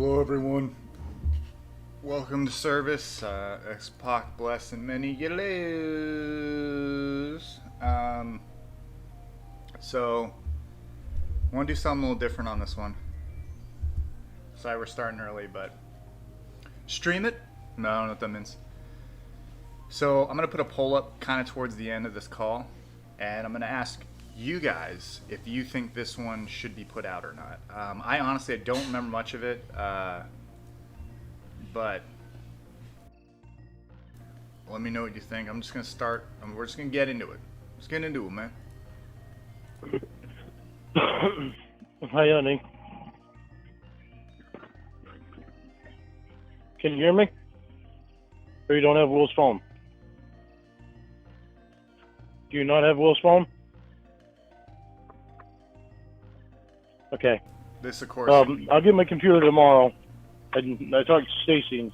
Hello, everyone. Welcome to service. X-Pac bless and many you lose. So, I want to do something a little different on this one. Sorry, we're starting early, but stream it? No, I don't know what that means. So, I'm going to put a poll up kind of towards the end of this call, and I'm going to ask you guys if you think this one should be put out or not. I honestly don't remember much of it, but let me know what you think. I'm just going to start. We're just going to get into it. Let's get into it, man. Hi, honey. Can you hear me? Or you don't have Will's phone? Do you not have Will's phone? Okay. This, of course. I'll get my computer tomorrow. I talked to Stacy, and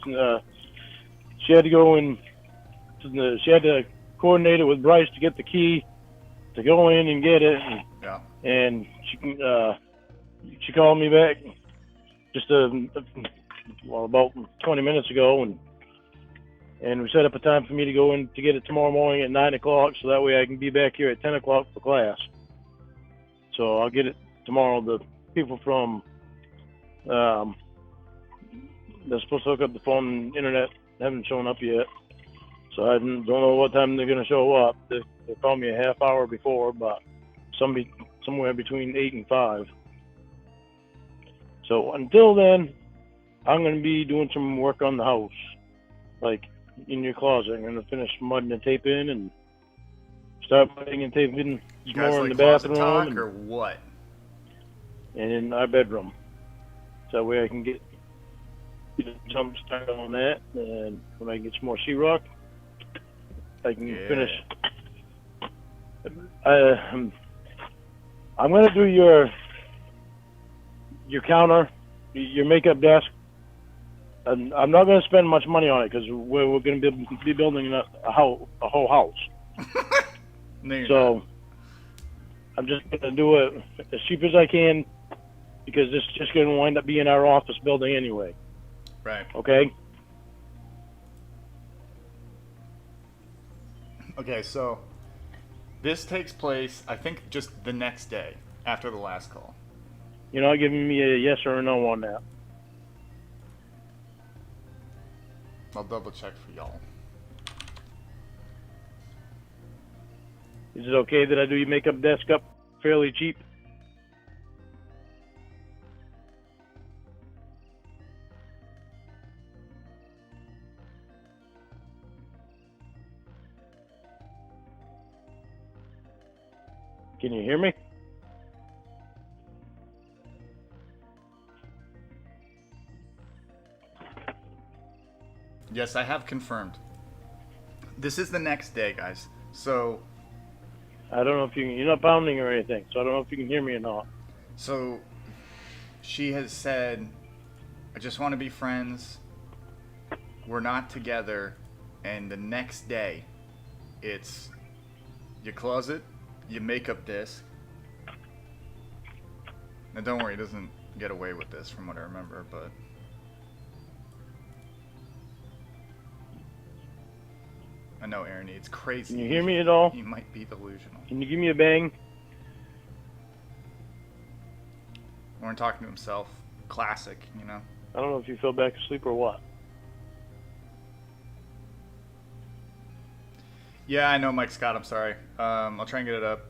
she had to go in. She had to coordinate it with Bryce to get the key to go in and get it. Yeah. And she called me back just about 20 minutes ago, and we set up a time for me to go in to get it tomorrow morning at 9 o'clock, so that way I can be back here at 10 o'clock for class. So I'll get it tomorrow. The people from they're supposed to hook up the phone and internet haven't shown up yet, so I don't know what time they're going to show up. They called me a half hour before, but somewhere between 8 and 5. So until then, I'm going to be doing some work on the house, like in your closet. I'm going to finish mudding and taping and start mudding and taping You guys more like in the closet bathroom talk or what? and in our bedroom. So that way I can get jump started on that, and when I get some more sheetrock, I can finish. I'm going to do your counter, your makeup desk. And I'm not going to spend much money on it because we're going to be building a whole house. No, so I'm just going to do it as cheap as I can because it's just going to wind up being our office building anyway. Right. Okay? Okay, so this takes place, I think, just the next day after the last call. You're not giving me a yes or a no on that. I'll double check for y'all. Is it okay that I do your makeup desk up fairly cheap? Can you hear me? Yes, I have confirmed. This is the next day, guys. So, I don't know if you're not pounding or anything, so I don't know if you can hear me or not. so she has said, I just want to be friends. We're not together. And the next day, it's your closet, your makeup desk. Now, don't worry, he doesn't get away with this from what I remember, but I know, Aaron, it's crazy. Can you hear me at all? He might be delusional. Can you give me a bang? Warren talking to himself. Classic, you know? I don't know if you fell back asleep or what. Yeah, I know, Mike Scott. I'm sorry. I'll try and get it up.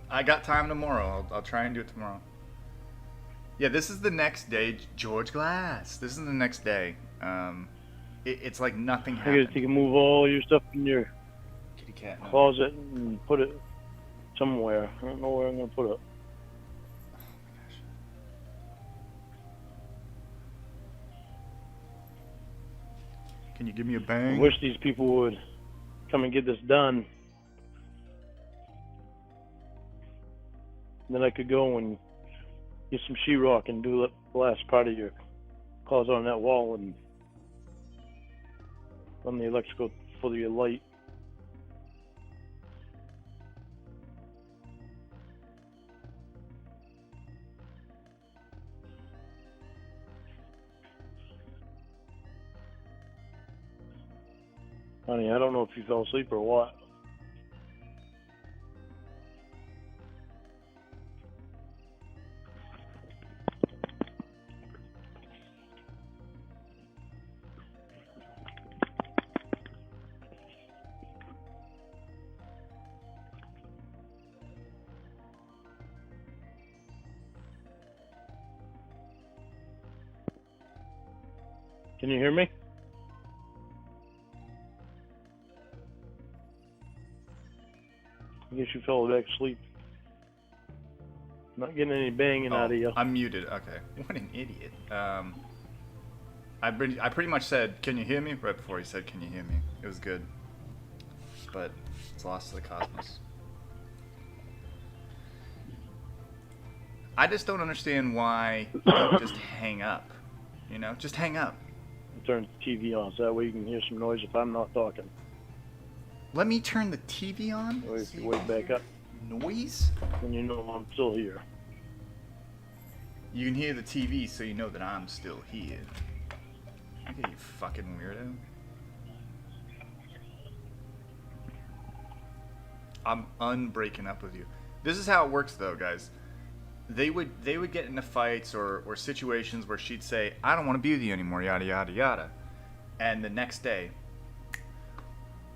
I got time tomorrow. I'll try and do it tomorrow. Yeah, this is the next day. George Glass. This is the next day. It's like nothing I happened. guess you can move all your stuff in your Kitty cat. No. closet and put it somewhere. I don't know where I'm going to put it. Oh my gosh. Can you give me a I bang? wish these people would come and get this done. Then I could go and get some sheetrock and do the last part of your closet on that wall and run the electrical for your light. Honey, I don't know if you fell asleep or what. Can you hear me? I guess you fell back asleep. Not getting any banging out of you. I'm muted. Okay. What an idiot. I pretty much said, "Can you hear me?" right before he said, "Can you hear me?" It was good, but it's lost to the cosmos. I just don't understand why you don't just hang up. You know, just hang up. Turn the TV on so that way you can hear some noise if I'm not talking. Let me turn the TV on. Wait, wait back up. Noise? And you know I'm still here. You can hear the TV, so you know that I'm still here. Okay, you fucking weirdo. I'm unbreaking up with you. This is how it works, though, guys. They would get into fights or situations where she'd say, "I don't want to be with you anymore," yada yada yada. And the next day,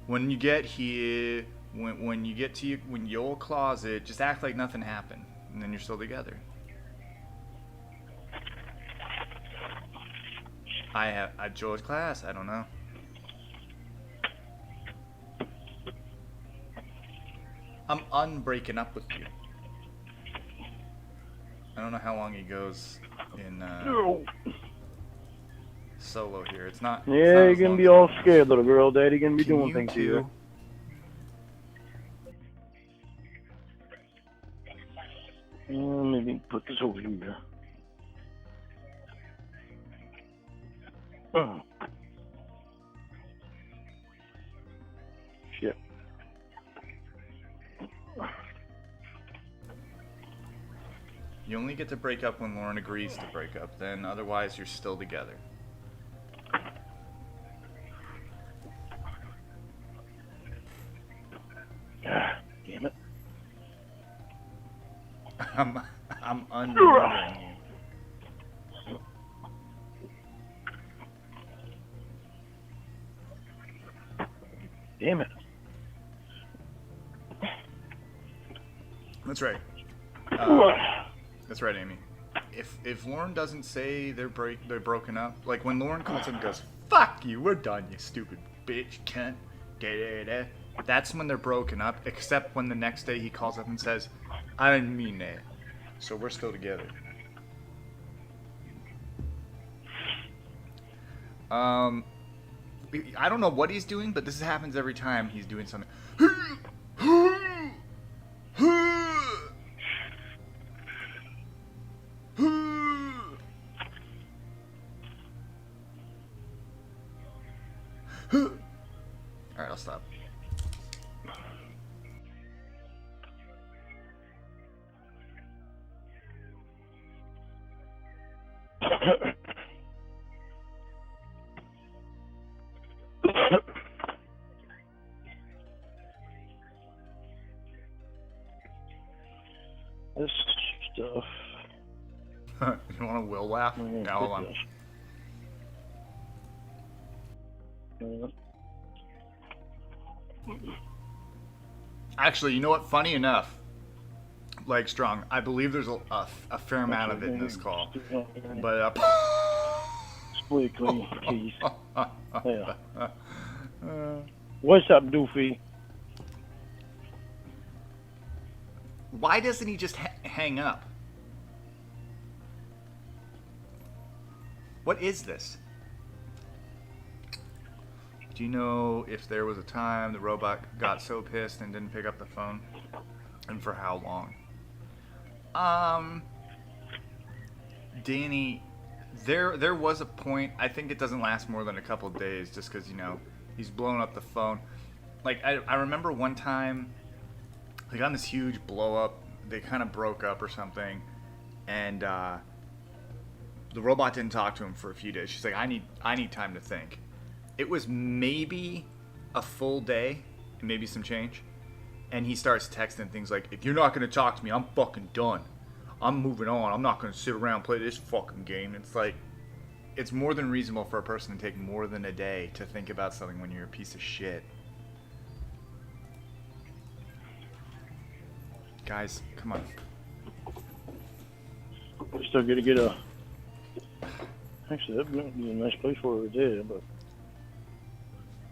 when you get here, when you get to when your closet, just act like nothing happened, and then you're still together. I George class. I don't know. I'm unbreaking up with you. I don't know how long he goes in solo here. It's not. Yeah, it's not you're as gonna long be as- all scared, little girl. Daddy gonna be Can doing you things to two- you. Maybe put this over here. Oh. Shit. You only get to break up when Lauren agrees to break up. Then otherwise, you're still together. Ah, damn it. I'm unremembering you. Damn it. That's right. That's right, Amy. If Lauren doesn't say they're broken up, like when Lauren calls him and goes, "Fuck you, we're done, you stupid bitch, cunt," da-da-da, that's when they're broken up. Except when the next day he calls up and says, "I didn't mean that, so we're still together." I don't know what he's doing, but this happens every time he's doing something. Alright, I'll stop. This stuff. You want a will laugh? I'm Yeah, hold on. Actually, you know what? Funny enough, like Strong, I believe there's a fair amount of it in this call. But Split clean keys. Yeah. What's up, Doofy? why doesn't he just hang up? What is this? Do you know if there was a time the robot got so pissed and didn't pick up the phone? And for how long? Danny, there was a point, I think it doesn't last more than a couple days just because, you know, he's blowing up the phone. Like, I remember one time, they got in this huge blow up, they kind of broke up or something, and the robot didn't talk to him for a few days. She's like, I need time to think. It was maybe a full day and maybe some change, and he starts texting things like, if you're not going to talk to me, I'm fucking done. I'm moving on. I'm not going to sit around and play this fucking game. It's like, it's more than reasonable for a person to take more than a day to think about something when you're a piece of shit. Guys, come on. We still got to get a... Actually, that would be a nice place for it there, but...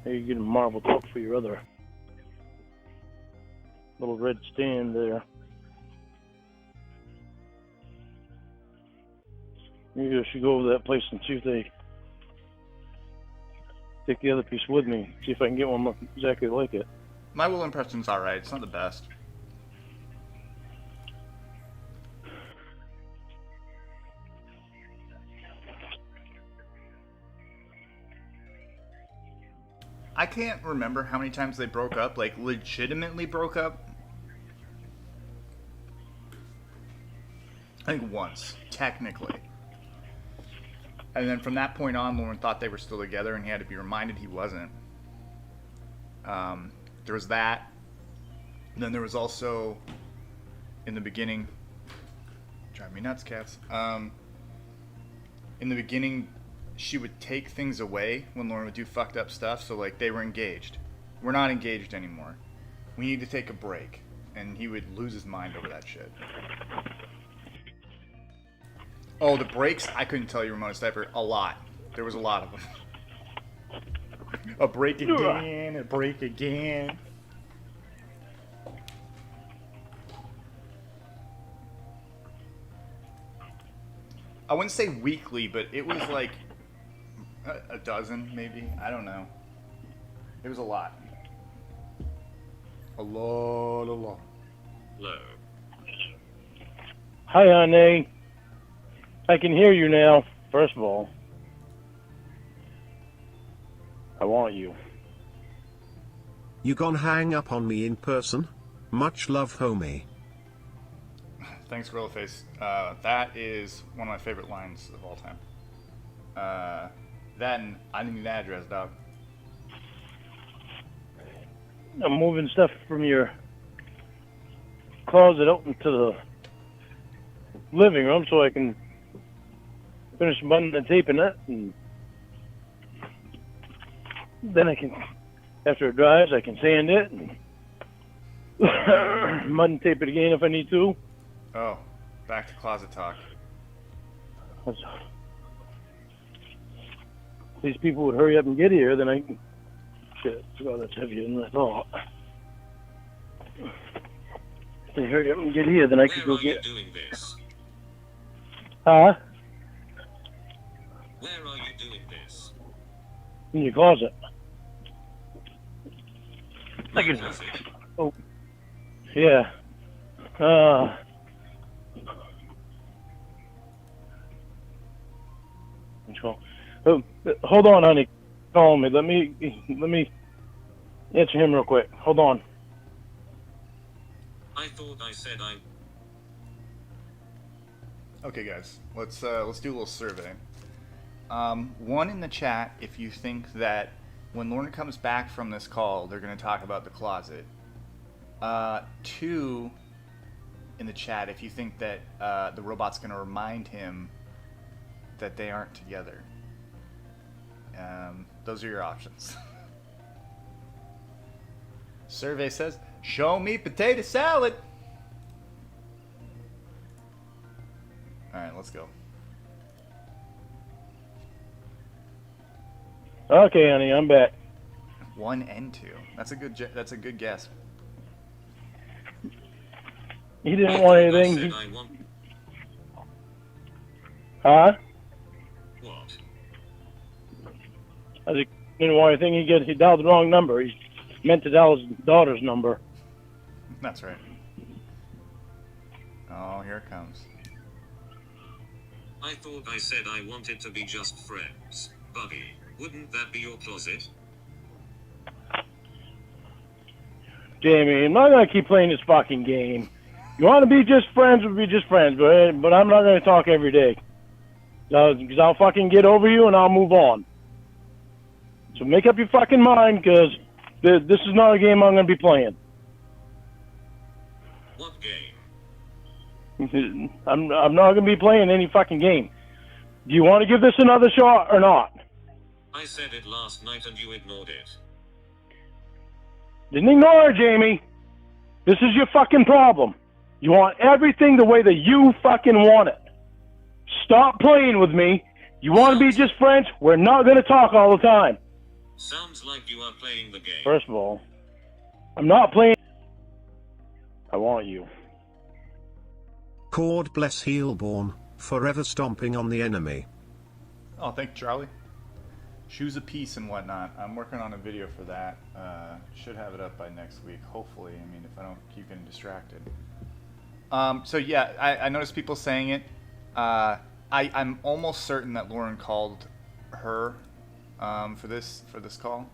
Hey, you get a marble top for your other... little red stand there. Maybe I should go over to that place and see if they take the other piece with me. See if I can get one exactly like it. My wool impression's alright. It's not the best. I can't remember how many times they broke up, like legitimately broke up. I think once, technically. And then from that point on, Lauren thought they were still together, and he had to be reminded he wasn't. There was that. And then there was also, in the beginning, drive me nuts, cats. In the beginning, she would take things away when Lauren would do fucked up stuff. So, like, they were engaged. We're not engaged anymore. We need to take a break. And he would lose his mind over that shit. Oh, the breaks, I couldn't tell you, Ramona Stiper, a lot. There was a lot of them. A break again, a break again. I wouldn't say weekly, but it was like a dozen, maybe. I don't know. It was a lot. A lot. Hello. Hi, honey. I can hear you now, first of all. I want you. You gonna hang up on me in person? Much love, homie. Thanks, Gorilla-Face. That is one of my favorite lines of all time. That and I need an address, dog. I'm moving stuff from your closet out into the living room so I can finish buttoning and taping it, and then I can, after it dries, I can sand it and mud and tape it again if I need to. Oh, back to closet talk. If these people would hurry up and get here, then I can... Shit, oh, that's heavier than I thought. If they hurry up and get here, then I could go get... Where are you doing this? Huh? Where are you doing this? In your closet. I Where can... was it? Oh. Yeah. Hold on, honey. Call me. Let me answer him real quick. Hold on. I thought I said I... Okay, guys, let's do a little survey. One in the chat, if you think that when Lorna comes back from this call, they're going to talk about the closet. Two in the chat, if you think that the robot's going to remind him that they aren't together. Those are your options. Survey says, show me potato salad. Alright, let's go. Okay, honey, I'm back. 1 and 2. That's a good guess. He didn't want anything. I said I want... Huh? What? I didn't want anything. He dialed the wrong number. He meant to dial his daughter's number. That's right. Oh, here it comes. I thought I said I wanted to be just friends. Buggy, wouldn't that be your closet? Jamie, I'm not gonna keep playing this fucking game. You want to be just friends, we'll be just friends, but I'm not gonna talk every day. Because I'll fucking get over you and I'll move on. So make up your fucking mind, because This is not a game I'm going to be playing. What game? I'm not going to be playing any fucking game. Do you want to give this another shot or not? I said it last night and you ignored it. Didn't ignore it, Jamie. This is your fucking problem. You want everything the way that you fucking want it. Stop playing with me. You want to be just friends? We're not going to talk all the time. Sounds like you are playing the game. First of all, I'm not playing. I want you. Cawd bless Heelborn, forever stomping on the enemy. Oh, thank you, Charlie. Shoes of peace and whatnot. I'm working on a video for that. Should have it up by next week, hopefully. I mean, if I don't keep getting distracted. So yeah, I noticed people saying it. I'm almost certain that Lauren called her for this call.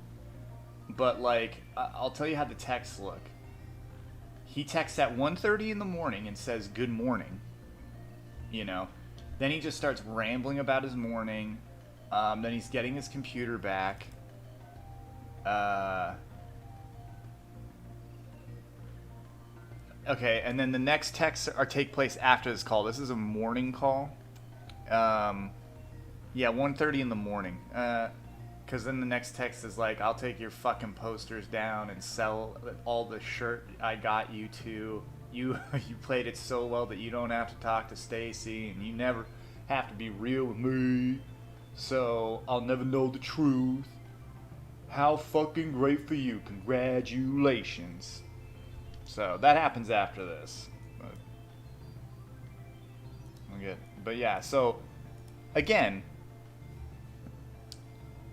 But like, I'll tell you how the texts look. He texts at 1:30 in the morning and says good morning. You know, then he just starts rambling about his morning. Then he's getting his computer back. Okay, and then the next texts take place after this call. This is a morning call. Yeah, 1:30 in the morning. Because then the next text is like, I'll take your fucking posters down and sell all the shirt I got you to. You played it so well that you don't have to talk to Stacy, and you never have to be real with me. So I'll never know the truth. How fucking great for you. Congratulations. So that happens after this. But yeah, so again,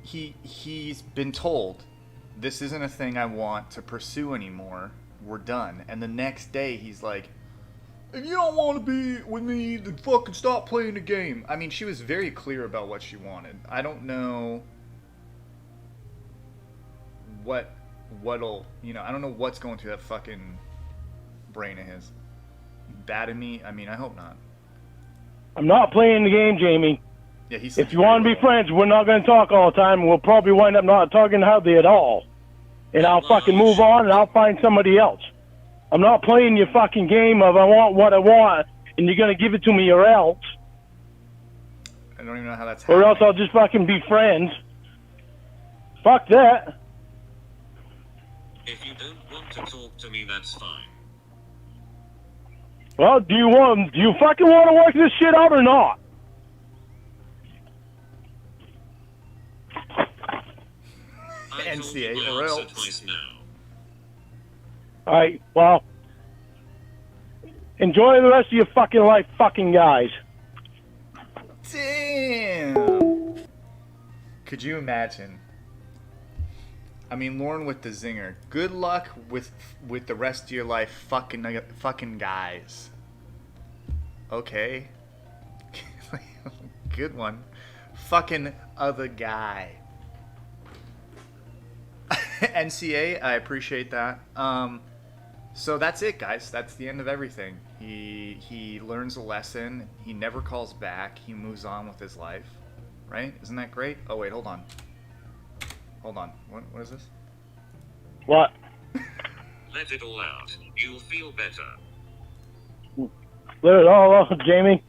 he's been told this isn't a thing I want to pursue anymore. We're done. And the next day he's like, if you don't want to be with me, then fucking stop playing the game. I mean, she was very clear about what she wanted. I don't know what'll, I don't know what's going through that fucking brain of his. Bad at me? I mean, I hope not. I'm not playing the game, Jamie. Yeah, if you want to be friends, we're not going to talk all the time. We'll probably wind up not talking hardly at all. And I'll fucking move on and I'll find somebody else. I'm not playing your fucking game of I want what I want and you're going to give it to me or else. I don't even know how that's happening. Or else I'll just fucking be friends. Fuck that. If you don't want to talk to me, that's fine. Well, do you fucking want to work this shit out or not? NCA or else. Twice now. Alright, well, enjoy the rest of your fucking life, fucking guys. Damn. Could you imagine? I mean, Lauren with the zinger. Good luck with the rest of your life, fucking guys. Okay. Good one. Fucking other guy. NCA, I appreciate that. So that's it, guys. That's the end of everything. He learns a lesson. He never calls back. He moves on with his life. Right? Isn't that great? Oh, wait, hold on. Hold on. What is this? What? Let it all out. You'll feel better. Let it all out, Jamie.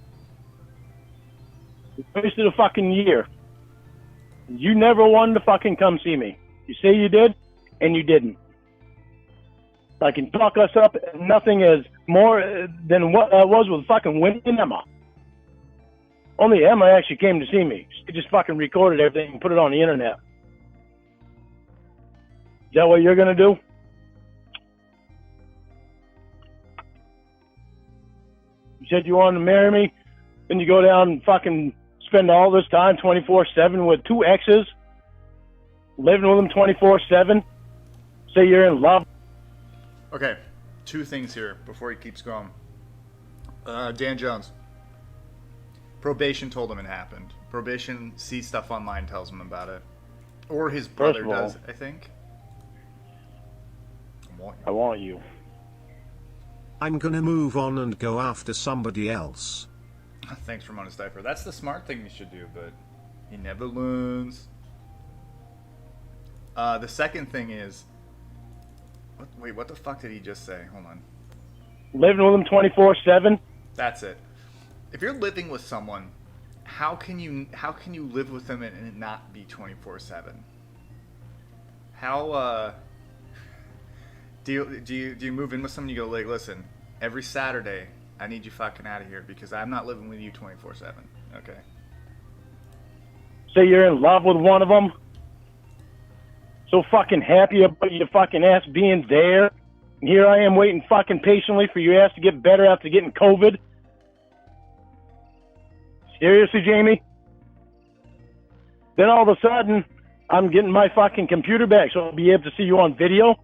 You wasted a fucking year. You never wanted to fucking come see me. You say you did, and you didn't. I can talk us up, and nothing is more than what I was with fucking Wendy and Emma. Only Emma actually came to see me. She just fucking recorded everything and put it on the internet. Is that what you're gonna do? You said you wanted to marry me, then you go down and fucking spend all this time 24/7 with two exes, living with them 24/7, say you're in love. Okay, two things here before he keeps going. Dan Jones. Probation told him it happened. Probation sees stuff online, tells him about it. Or his brother does, I think. I want you. I'm gonna move on and go after somebody else. Thanks, Ramona's diaper. That's the smart thing you should do, but he never learns. The second thing is, Wait, what the fuck did he just say? Hold on. Living with them 24/7. That's it. If you're living with someone, how can you live with them and it not be 24/7? How do you move in with someone? You go like, listen, every Saturday I need you fucking out of here because I'm not living with you 24/7. Okay. Say you're in love with one of them. So fucking happy about your fucking ass being there. And here I am waiting fucking patiently for your ass to get better after getting COVID. Seriously, Jamie? Then all of a sudden, I'm getting my fucking computer back so I'll be able to see you on video.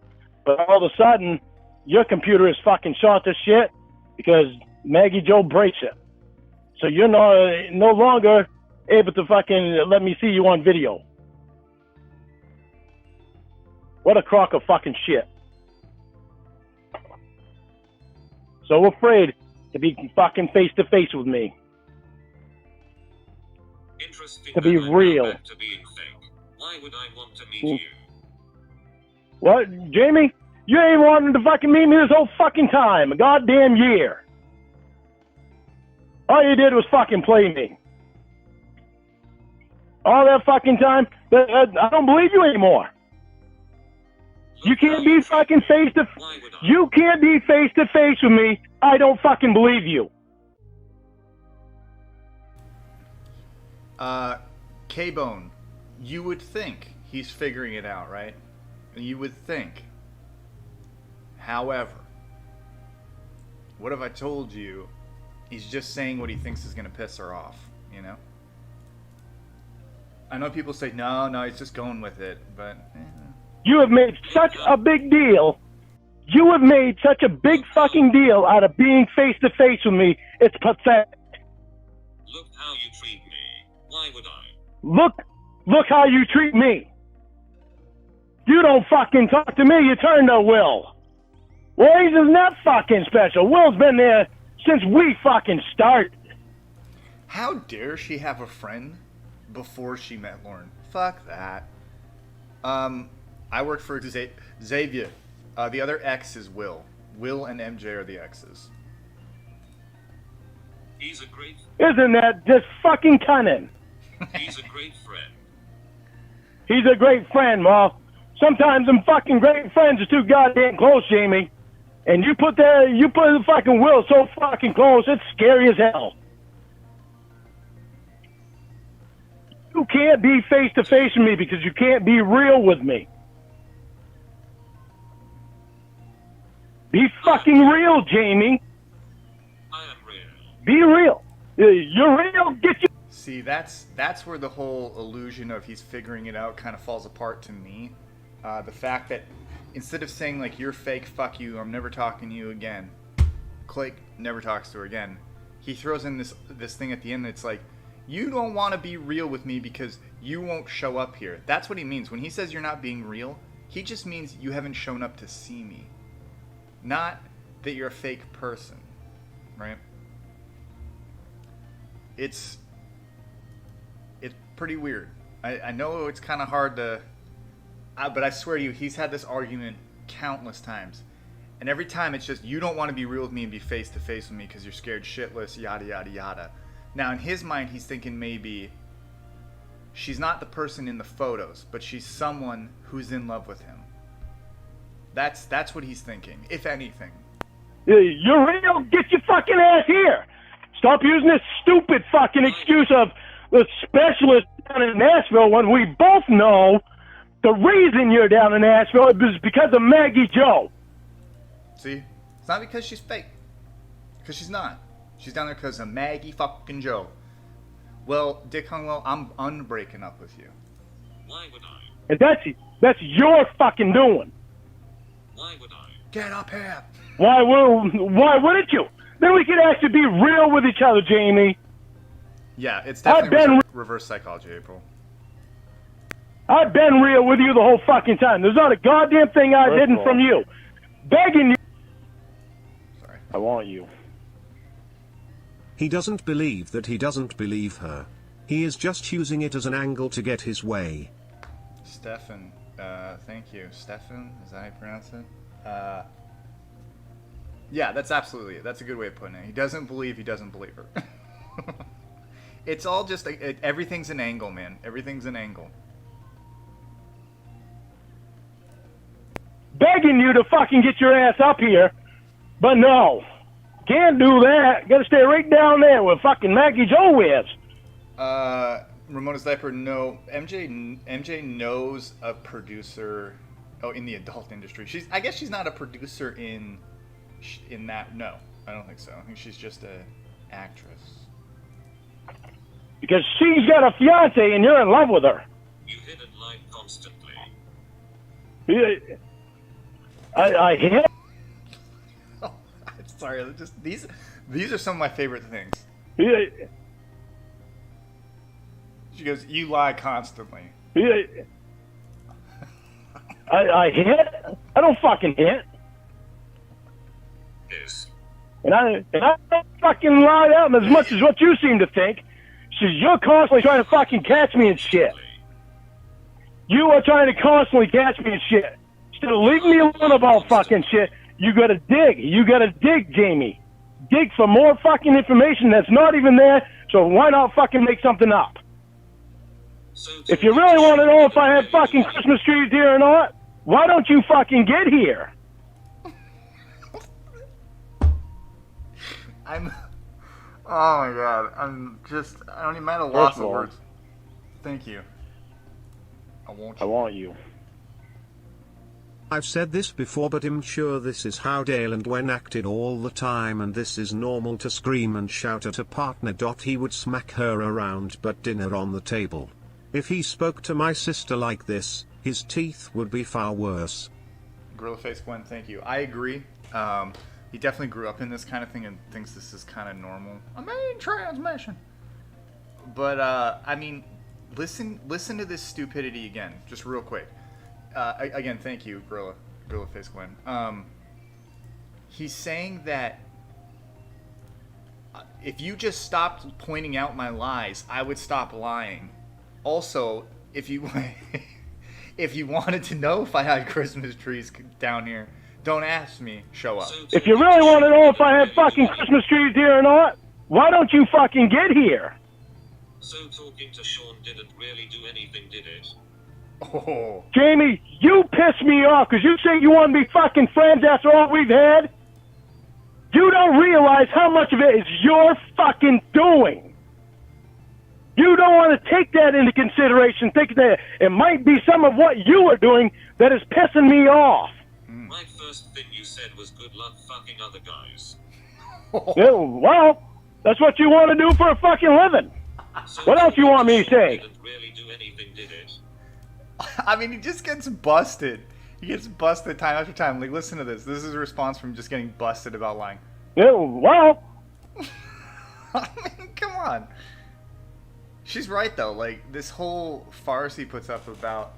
But all of a sudden, your computer is fucking shot to shit because Maggie Joe breaks it. So you're no longer able to fucking let me see you on video. What a crock of fucking shit. So afraid to be fucking face to face with me. Interesting. To be real. Back to being fake. Why would I want to meet you? What, Jamie? You ain't wanting to fucking meet me this whole fucking time. A goddamn year. All you did was fucking play me. All that fucking time, I don't believe you anymore. You can't be fucking face to. You can't be face to face with me. I don't fucking believe you. K-Bone, you would think he's figuring it out, right? You would think. However, what if I told you he's just saying what he thinks is going to piss her off, you know? I know people say, no, he's just going with it, but... You have made such a big deal. You have made such a big fucking deal out of being face to face with me. It's pathetic. Look how you treat me. Why would I? Look how you treat me. You don't fucking talk to me, you turn to Will. Well, he's not fucking special. Will's been there since we fucking started. How dare she have a friend before she met Lauren? Fuck that. I work for Xavier. The other X is Will. Will and MJ are the X's. He's a great... Isn't that just fucking cunning? He's a great friend. He's a great friend, well, sometimes them fucking great friends are too goddamn close, Jamie. And you put the fucking Will so fucking close, it's scary as hell. You can't be face to face with me because you can't be real with me. Be fucking real, Jamie. I am real. Be real. You're real, get you. See, that's where the whole illusion of he's figuring it out kind of falls apart to me. The fact that instead of saying like, you're fake, fuck you, I'm never talking to you again, click, never talks to her again, he throws in this thing at the end that's like, you don't want to be real with me because you won't show up here. That's what he means. When he says you're not being real, he just means you haven't shown up to see me. Not that you're a fake person, right? It's pretty weird. I know it's kind of hard to... but I swear to you, he's had this argument countless times. And every time it's just, you don't want to be real with me and be face to face with me because you're scared shitless, yada, yada, yada. Now, in his mind, he's thinking maybe she's not the person in the photos, but she's someone who's in love with him. That's what he's thinking, if anything. You're real, get your fucking ass here. Stop using this stupid fucking excuse of the specialist down in Nashville when we both know the reason you're down in Nashville is because of Maggie Joe. See? It's not because she's fake. Because she's not. She's down there because of Maggie fucking Joe. Well, Dick Hungwell, I'm unbreaking up with you. Why would I? And that's your fucking doing. Why would I? Get up here. Why wouldn't you? Then we could actually be real with each other, Jamie. Yeah, it's definitely reverse psychology, April. I've been real with you the whole fucking time. There's not a goddamn thing I've hidden from you. Begging you. Sorry. I want you. He doesn't believe that he doesn't believe her. He is just using it as an angle to get his way. Stefan, thank you. Stefan, is that how you pronounce it? Yeah, that's absolutely it. That's a good way of putting it. He doesn't believe her. It's all just everything's an angle, man. Everything's an angle. Begging you to fucking get your ass up here, but no. Can't do that. Gotta stay right down there where fucking Maggie Joe is. Ramona's diaper, no. MJ knows a producer. Oh, in the adult industry. I guess she's not a producer in that. No, I don't think so. I think she's just a actress. Because she's got a fiance and you're in love with her. You hit and lie constantly. I hit. Oh, I'm sorry. Just these are some of my favorite things. She goes, "You lie constantly." I hit. I don't fucking hit. Yes. And I don't fucking lie out as much as what you seem to think. You're constantly trying to fucking catch me and shit. You are trying to constantly catch me and shit. Instead of leaving me alone about fucking shit, you gotta dig. You gotta dig, Jamie. Dig for more fucking information that's not even there, so why not fucking make something up? If you really want to know if I have fucking Christmas trees here or not, why don't you fucking get here? Oh my god, I don't even have a loss of words. Thank you. I want you. I've said this before, but I'm sure this is how Dale and Gwen acted all the time, and this is normal to scream and shout at a partner. He would smack her around, but dinner on the table. If he spoke to my sister like this, his teeth would be far worse. Gorilla Face Gwen, thank you. I agree. He definitely grew up in this kind of thing and thinks this is kind of normal. I mean, transmission. But, I mean, listen to this stupidity again, just real quick. Again, thank you, Gorilla Face Gwen. He's saying that if you just stopped pointing out my lies, I would stop lying. Also, if you wanted to know if I had Christmas trees down here, don't ask me, show up. If you really want to know if I have fucking Christmas trees here or not, why don't you fucking get here? So talking to Sean didn't really do anything, did it? Oh. Jamie, you piss me off because you say you want to be fucking friends after all we've had. You don't realize how much of it is your fucking doing. You don't want to take that into consideration, thinking that it might be some of what you are doing that is pissing me off. My first thing you said was good luck fucking other guys. Yeah, well, that's what you want to do for a fucking living. So What else you want me to say? Didn't really do anything, did it? I mean, he just gets busted. He gets busted time after time. Like, listen to this. This is a response from just getting busted about lying. Yeah, well, I mean, come on. She's right though. Like, this whole farce he puts up about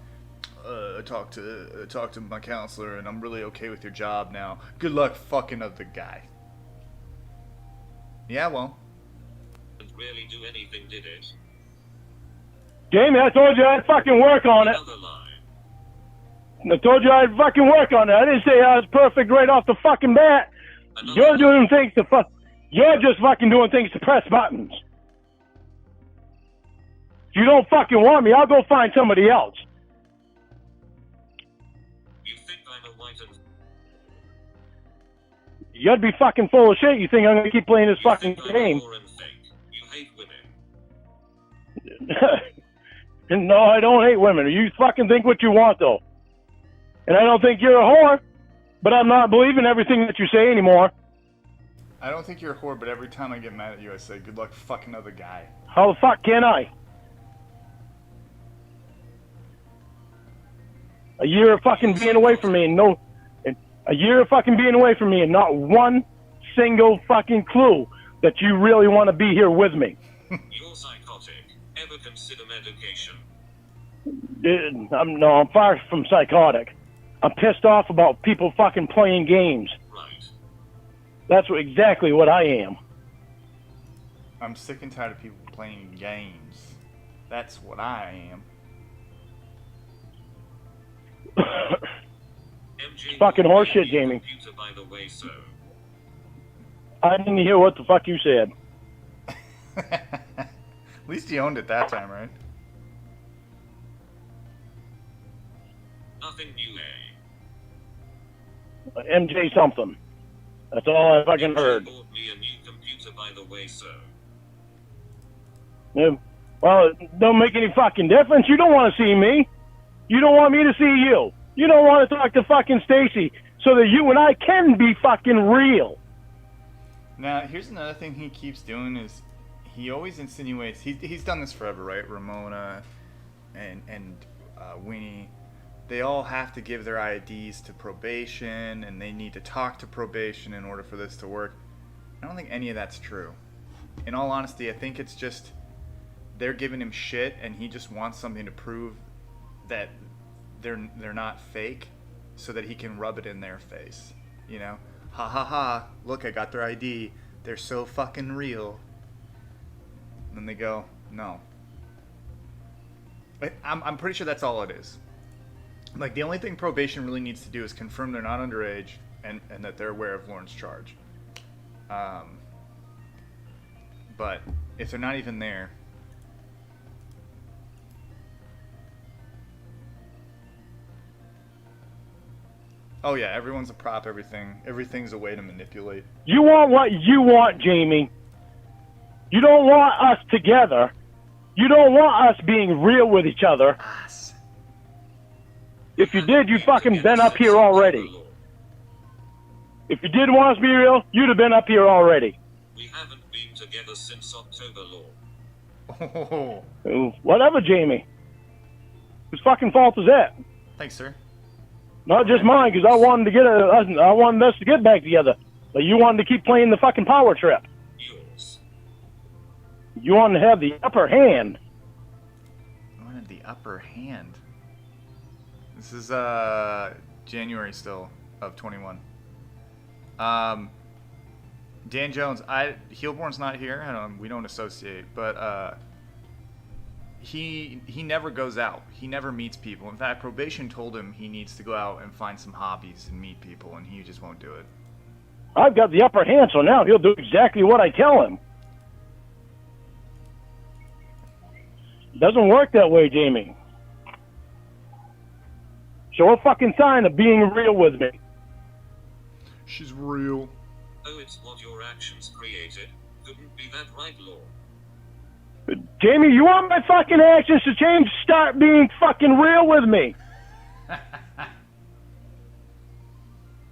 I talked to my counselor and I'm really okay with your job now. Good luck fucking other guy. Yeah, well. Didn't really do anything, did it? Jamie, I told you I'd fucking work on it. Another lie. I told you I'd fucking work on it. I didn't say I was perfect right off the fucking bat. Another You're lie. doing things to You're just fucking doing things to press buttons. If you don't fucking want me, I'll go find somebody else. You think I'm a white and You'd be fucking full of shit. You think I'm gonna keep playing this you fucking think I'm a game? whore and fake. You hate women. No, I don't hate women. You fucking think what you want, though. And I don't think you're a whore, but I'm not believing everything that you say anymore. I don't think you're a whore, but every time I get mad at you, I say, good luck fucking other guy. How the fuck can I? A year of fucking being away from me and a year of fucking being away from me and not one single fucking clue that you really want to be here with me. You're psychotic. Ever consider medication? I'm far from psychotic. I'm pissed off about people fucking playing games. Right. That's exactly what I am. I'm sick and tired of people playing games. That's what I am. Fucking horseshit, Jamie. Computer, by the way, so. I didn't hear what the fuck you said. At least he owned it that time, right? Nothing new, eh? MJ something. That's all I fucking MJ heard. bought me a new computer, by the way, so. Yeah. Well, it don't make any fucking difference. You don't want to see me. You don't want me to see you. You don't want to talk to fucking Stacy so that you and I can be fucking real. Now, here's another thing he keeps doing is he always insinuates, he's done this forever, right? Ramona and Winnie, they all have to give their IDs to probation, and they need to talk to probation in order for this to work. I don't think any of that's true. In all honesty, I think it's just they're giving him shit, and he just wants something to prove that they're not fake, so that he can rub it in their face. You know, ha ha ha! Look, I got their ID. They're so fucking real. And then they go, no. I'm pretty sure that's all it is. Like, the only thing probation really needs to do is confirm they're not underage and that they're aware of Lauren's charge. But if they're not even there, oh yeah, everyone's a prop, everything's a way to manipulate. You want what you want, Jamie. You don't want us together. You don't want us being real with each other. Us. If you did, you'd fucking been up here already. If you did want us to be real, you'd have been up here already. We haven't been together since October, Oh, law. Whatever, Jamie. Whose fucking fault is that? thanks, sir. Not just mine, because I wanted us to get back together. But you wanted to keep playing the fucking power trip. Yours. You wanted to have the upper hand. I wanted the upper hand. This is January still of 21. Dan Jones, Heelborn's not here. We don't associate, but he never goes out. He never meets people. In fact, probation told him he needs to go out and find some hobbies and meet people, and he just won't do it. I've got the upper hand, so now he'll do exactly what I tell him. It doesn't work that way, Jamie. Show a fucking sign of being real with me. She's real. Oh, it's what your actions created. Couldn't be that right, law. Jamie, you want my fucking actions to change? Start being fucking real with me.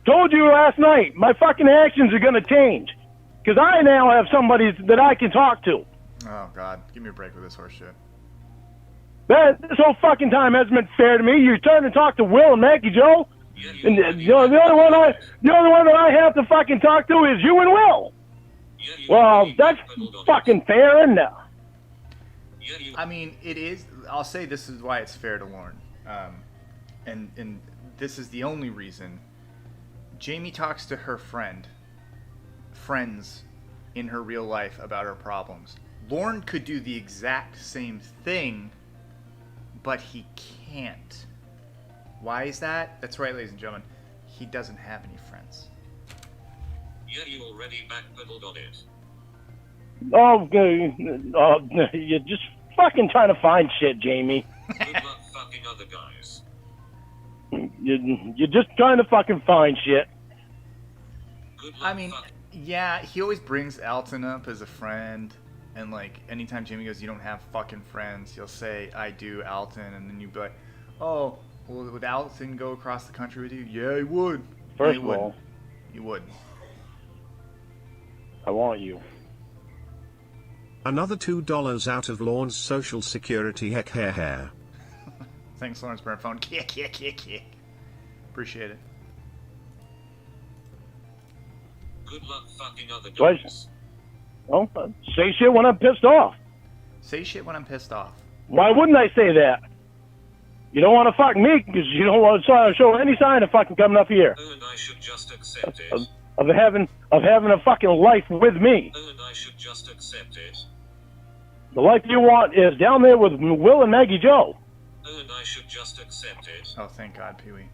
Told you last night, my fucking actions are gonna change. Because I now have somebody that I can talk to. Oh, God. Give me a break with this horse shit. This whole fucking time hasn't been fair to me. You're trying to talk to Will and Mackie Joe. Yeah, And the only one that I have to fucking talk to is you and Will. Well, that's fucking fair, isn't it? I mean, it is. I'll say this is why it's fair to Lauren. And this is the only reason. Jamie talks to her friends in her real life about her problems. Lauren could do the exact same thing, but he can't. Why is that? That's right, ladies and gentlemen. He doesn't have any friends. Yeah, you already backpedaled on it. Oh, you're just fucking trying to find shit, Jamie. Good luck fucking other guys. You're just trying to fucking find shit. Good luck I mean, yeah, he always brings Alton up as a friend. And, like, anytime Jamie goes, you don't have fucking friends, he'll say, I do, Alton. And then you'd be like, oh, well, would Alton go across the country with you? Yeah, he would. First of all, he would. I want you. Another $2 out of Lorne's social security heck hair. Thanks, Lawrence Burnphone. Kick. Appreciate it. Good luck fucking other Twice. guys. Well, say shit when I'm pissed off. Say shit when I'm pissed off. Why wouldn't I say that? You don't want to fuck me because you don't want to show any sign of fucking coming up here. Oh, and I should just accept it. Of having a fucking life with me. Oh, and I should just accept it. The life you want is down there with Will and Maggie Joe. Oh, and I should just accept it. Oh, thank God, Pee-wee.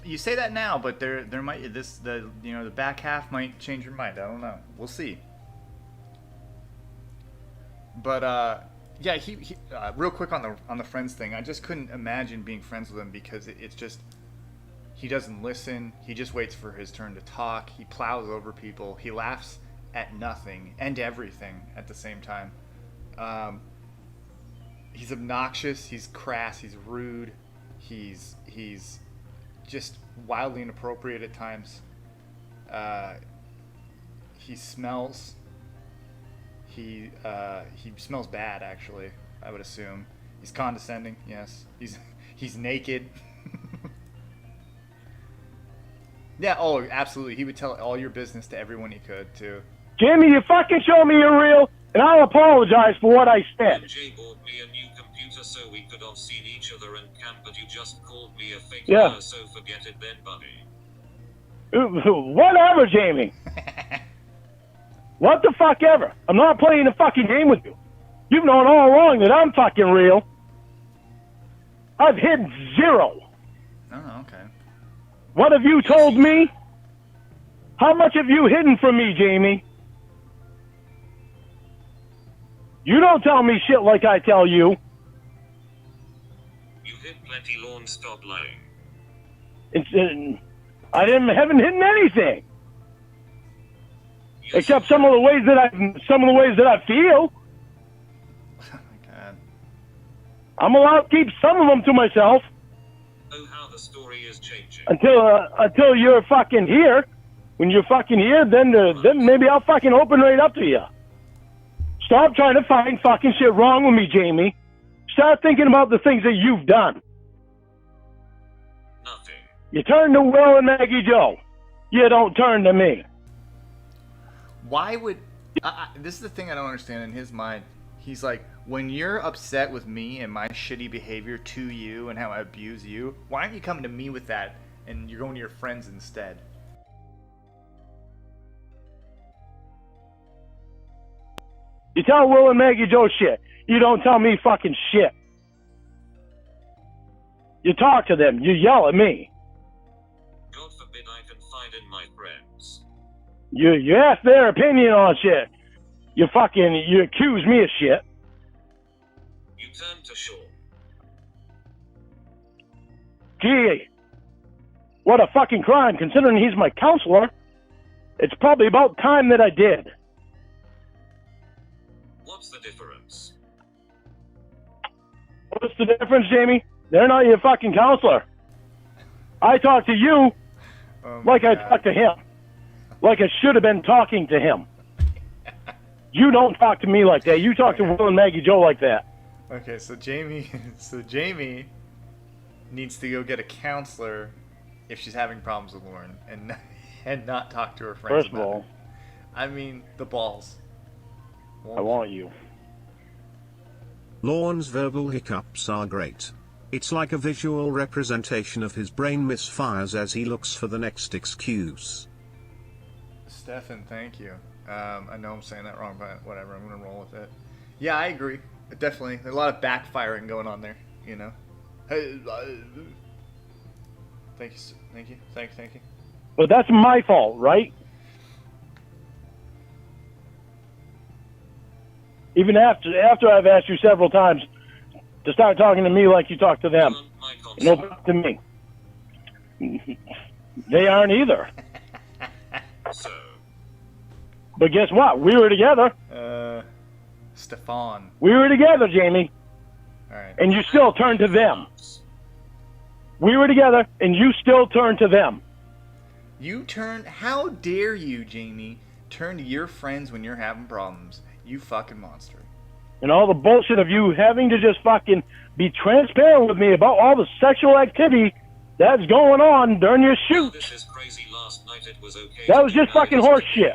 You say that now, but there might the back half might change your mind. I don't know. We'll see. But yeah, he real quick on the friends thing. I just couldn't imagine being friends with him because it's just he doesn't listen. He just waits for his turn to talk. He plows over people. He laughs at nothing and everything at the same time. He's obnoxious. He's crass. He's rude. He's just wildly inappropriate at times. He smells. He smells bad, actually. I would assume he's condescending. Yes, he's naked. Yeah. Oh, absolutely. He would tell all your business to everyone he could too. Jamie, you fucking show me you're real, and I'll apologize for what I said. Jay bought me a new computer so we could have seen each other and camp, but you just called me a fake liar, so forget it then, buddy. Whatever, Jamie. What the fuck ever. I'm not playing a fucking game with you. You've known all along that I'm fucking real. I've hid zero. Oh, okay. What have you told me? How much have you hidden from me, Jamie? You don't tell me shit like I tell you. You hid plenty, Lorne. Stop lying. Haven't hidden anything. Yes, Except some of the ways that I feel. Oh my god. I'm allowed to keep some of them to myself Oh, how the story is changing. until you're fucking here. When you're fucking here, then maybe I'll fucking open right up to you. Stop trying to find fucking shit wrong with me, Jamie. Start thinking about the things that you've done. Nothing. You turn to Will and Maggie Joe. You don't turn to me. Why would this is the thing I don't understand in his mind. He's like, when you're upset with me and my shitty behavior to you and how I abuse you, why aren't you coming to me with that and you're going to your friends instead? You tell Will and Maggie Joe shit. You don't tell me fucking shit. You talk to them. You yell at me. God forbid I confide in my friends. You ask their opinion on shit. You accuse me of shit. You turn to Shaw. Gee, what a fucking crime, considering he's my counselor. It's probably about time that I did. What's the difference? What's the difference, Jamie? They're not your fucking counselor. I talk to you like I talk to him. Like I should have been talking to him. You don't talk to me like that. You talk to Will and Maggie Joe like that. Okay, so Jamie needs to go get a counselor if she's having problems with Lauren and not talk to her friends. First of all, I mean, the balls. I want you. Lorne's verbal hiccups are great. It's like a visual representation of his brain misfires as he looks for the next excuse. Stefan, thank you. I know I'm saying that wrong, but whatever. I'm gonna roll with it. Yeah, I agree. Definitely, there's a lot of backfiring going on there. You know. Hey, thank you. But that's my fault, right? Even after I've asked you several times to start talking to me like you talk to them. And open up to me. They aren't either. So, But guess what? We were together. Stefan. We were together, Jamie. All right. And you still turned to them. We were together, and you still turned to them. How dare you, Jamie, turn to your friends when you're having problems? You fucking monster. And all the bullshit of you having to just fucking be transparent with me about all the sexual activity that's going on during your shoot. this is crazy. Last night it was okay. That was just fucking horse shit.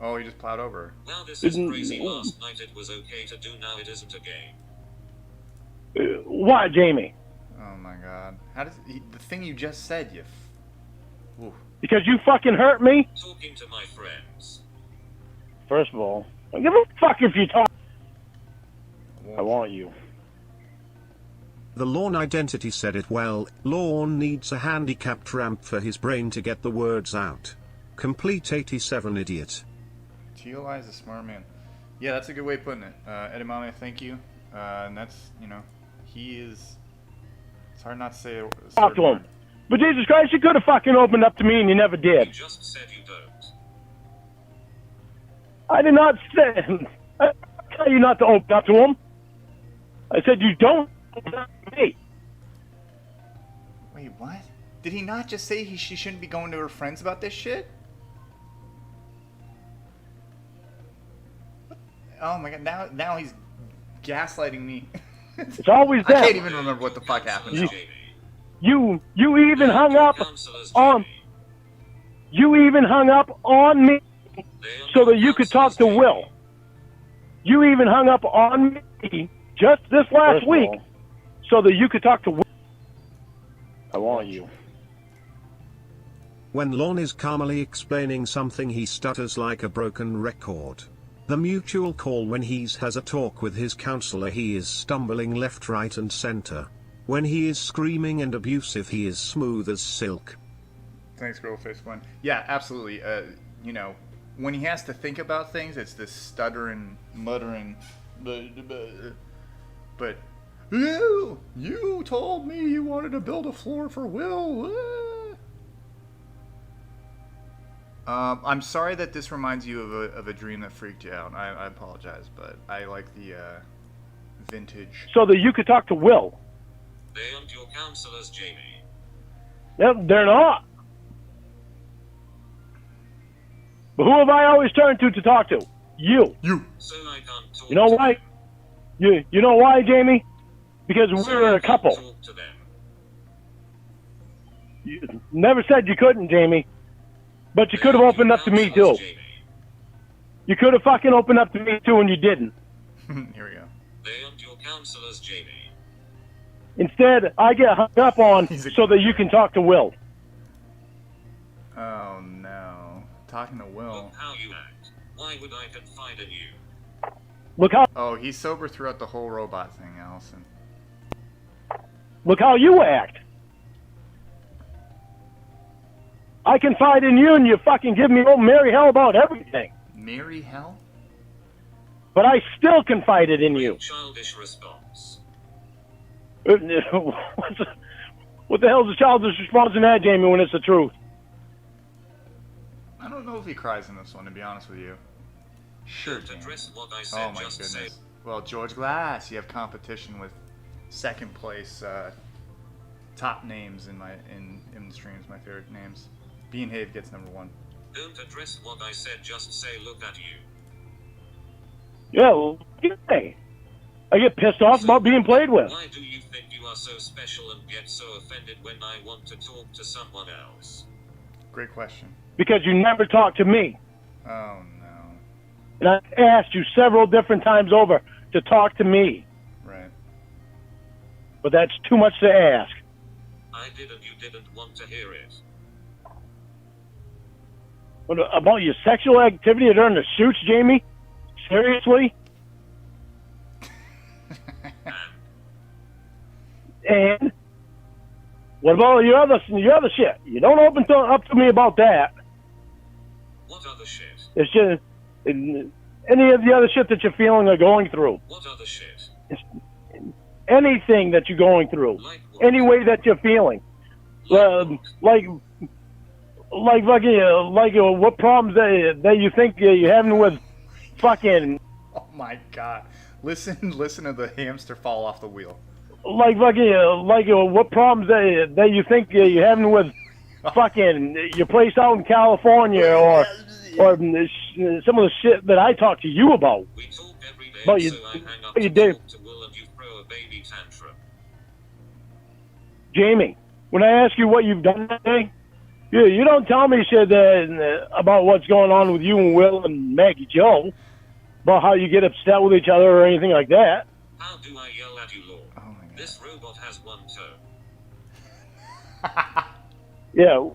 Oh, you just plowed over. Now this is crazy. Last night it was okay to do. Now it isn't a game. What, Jamie? Oh my god. The thing you just said, Ooh. Because you fucking hurt me? Talking to my friends. First of all, I don't give a fuck if you talk. I want you. The Lorne identity said it well. Lorne needs a handicapped ramp for his brain to get the words out. Complete 87 idiot. T.O.I. is a smart man. Yeah, that's a good way of putting it. Edamame, thank you. And that's, you know, he is... It's hard not to say a Talk to him. word. But Jesus Christ, you could have fucking opened up to me and you never You did. just said you don't. I did not say... I tell you not to open up to him. I said you don't open up to me. Wait, what? Did he not just say she shouldn't be going to her friends about this shit? What? Oh my god, now he's gaslighting me. It's always I them. can't even remember what the fuck happened. Counselors, now. Jamie. You even hung up Counselors, on... Jamie. You even hung up on me They are so not that you could talk to counselors, Jamie. Will. You even hung up on me just this last week so that you could talk to Will. I want you. When Lorne is calmly explaining something, he stutters like a broken record. The mutual call when he has a talk with his counselor, he is stumbling left, right and center. When he is screaming and abusive, he is smooth as silk. Thanks, Girlface One. Yeah, absolutely. You know, when he has to think about things, it's this stuttering, muttering. But you told me you wanted to build a floor for Will. I'm sorry that this reminds you of a dream that freaked you out. I apologize, but I like the vintage. So that you could talk to Will. They aren't your counselors, Jamie. Yep, they're not. But who have I always turned to talk to? You. So I can't talk You know to why? them. You know why, Jamie? Because So we're I a can't couple. talk to them. You never said you couldn't, Jamie. But you They could have aren't opened your up to me too. counselors, Jamie. You could have fucking opened up to me too, and you didn't. Here we go. They aren't your counselors, Jamie. Instead, I get hung up on He's a- so that you can talk to Will. Oh no. Talking to Will. Look how you act. Why would I confide in you? Look how He's sober throughout the whole robot thing, Allison. you act. I confide in you, and you fucking give me old Mary hell about everything. Mary Hell? But I still confided in you. Childish response. What the hell's a childish response in that, Jamie, when it's the truth? I don't know if he cries in this one, to be honest with you. Sure, Don't James. address what I said, Oh my just goodness. say. Well, George Glass, you have competition with second place top names in the streams, my favorite names. Bean Have gets number 1. Don't address what I said, just say look at you. Yeah, well, hey. I get pissed off about being played with. Why do you think you are so special and get so offended when I want to talk to someone else? Great question. Because you never talk to me. Oh no. And I asked you several different times over to talk to me. Right. But that's too much to ask. I did and you didn't want to hear it. But about your sexual activity during the shoots, Jamie? Seriously? And what about your other shit? You don't open up to me about that. What other shit? It's just any of the other shit that you're feeling or going through. What other shit? Anything that you're going through. Like what? Any way that you're feeling. Like what problems that you think you're having with fucking Oh my god. Listen to the hamster fall off the wheel. what problems that you think you're having with fucking your place out in California or some of the shit that I talk to you about. We talk every day, But you- so I hang up but you to do. talk to Will and you throw a baby tantrum. Jamie, when I ask you what you've done today, you don't tell me shit about what's going on with you and Will and Maggie Joe, about how you get upset with each other or anything like that. How do I yell at you, Lord? Oh my god. This robot has one toe. Yeah,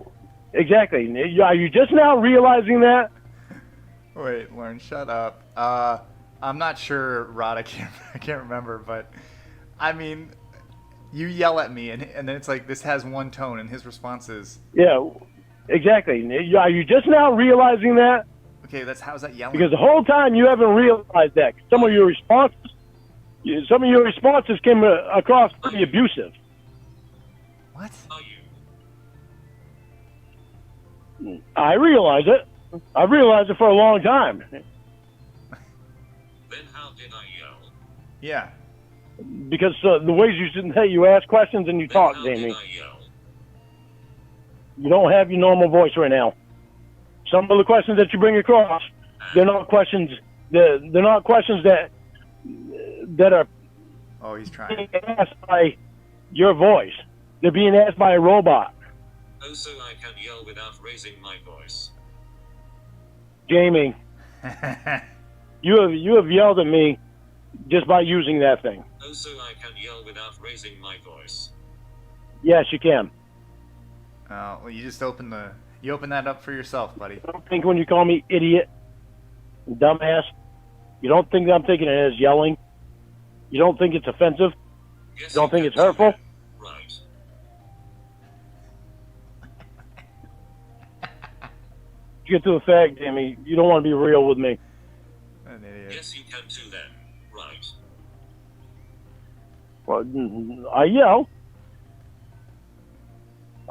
exactly. Are you just now realizing that? Wait, Lauren, shut up. I'm not sure, Rod. I can't remember, but I mean, You yell at me, and then it's like this has one tone, and his response is, Yeah, exactly. Are you just now realizing that? okay, how's that yelling? Because the whole time you haven't realized that. Some of your responses came across pretty abusive. What? Are you? I realize it. I've realized it for a long time. Then how did I yell? Yeah. Because the ways you ask questions and you Then talk, how Jamie. did I yell? You don't have your normal voice right now. Some of the questions that you bring across, they're not questions. They're not questions that are Oh, he's trying. being asked by your voice. They're being asked by a robot. Oh, so I can yell without raising my voice. Jamie, you have yelled at me just by using that thing. Oh, so I can yell without raising my voice. Yes, you can. Well, you just open that up for yourself, buddy. I don't think when you call me idiot, dumbass, you don't think that I'm taking it as yelling. You don't think it's offensive. Yes, You don't think can it's hurtful. do that. Right. Get to the fact, Jamie. You don't want to be real with me. An idiot. Yes, you can too then. Right. Well, I yell.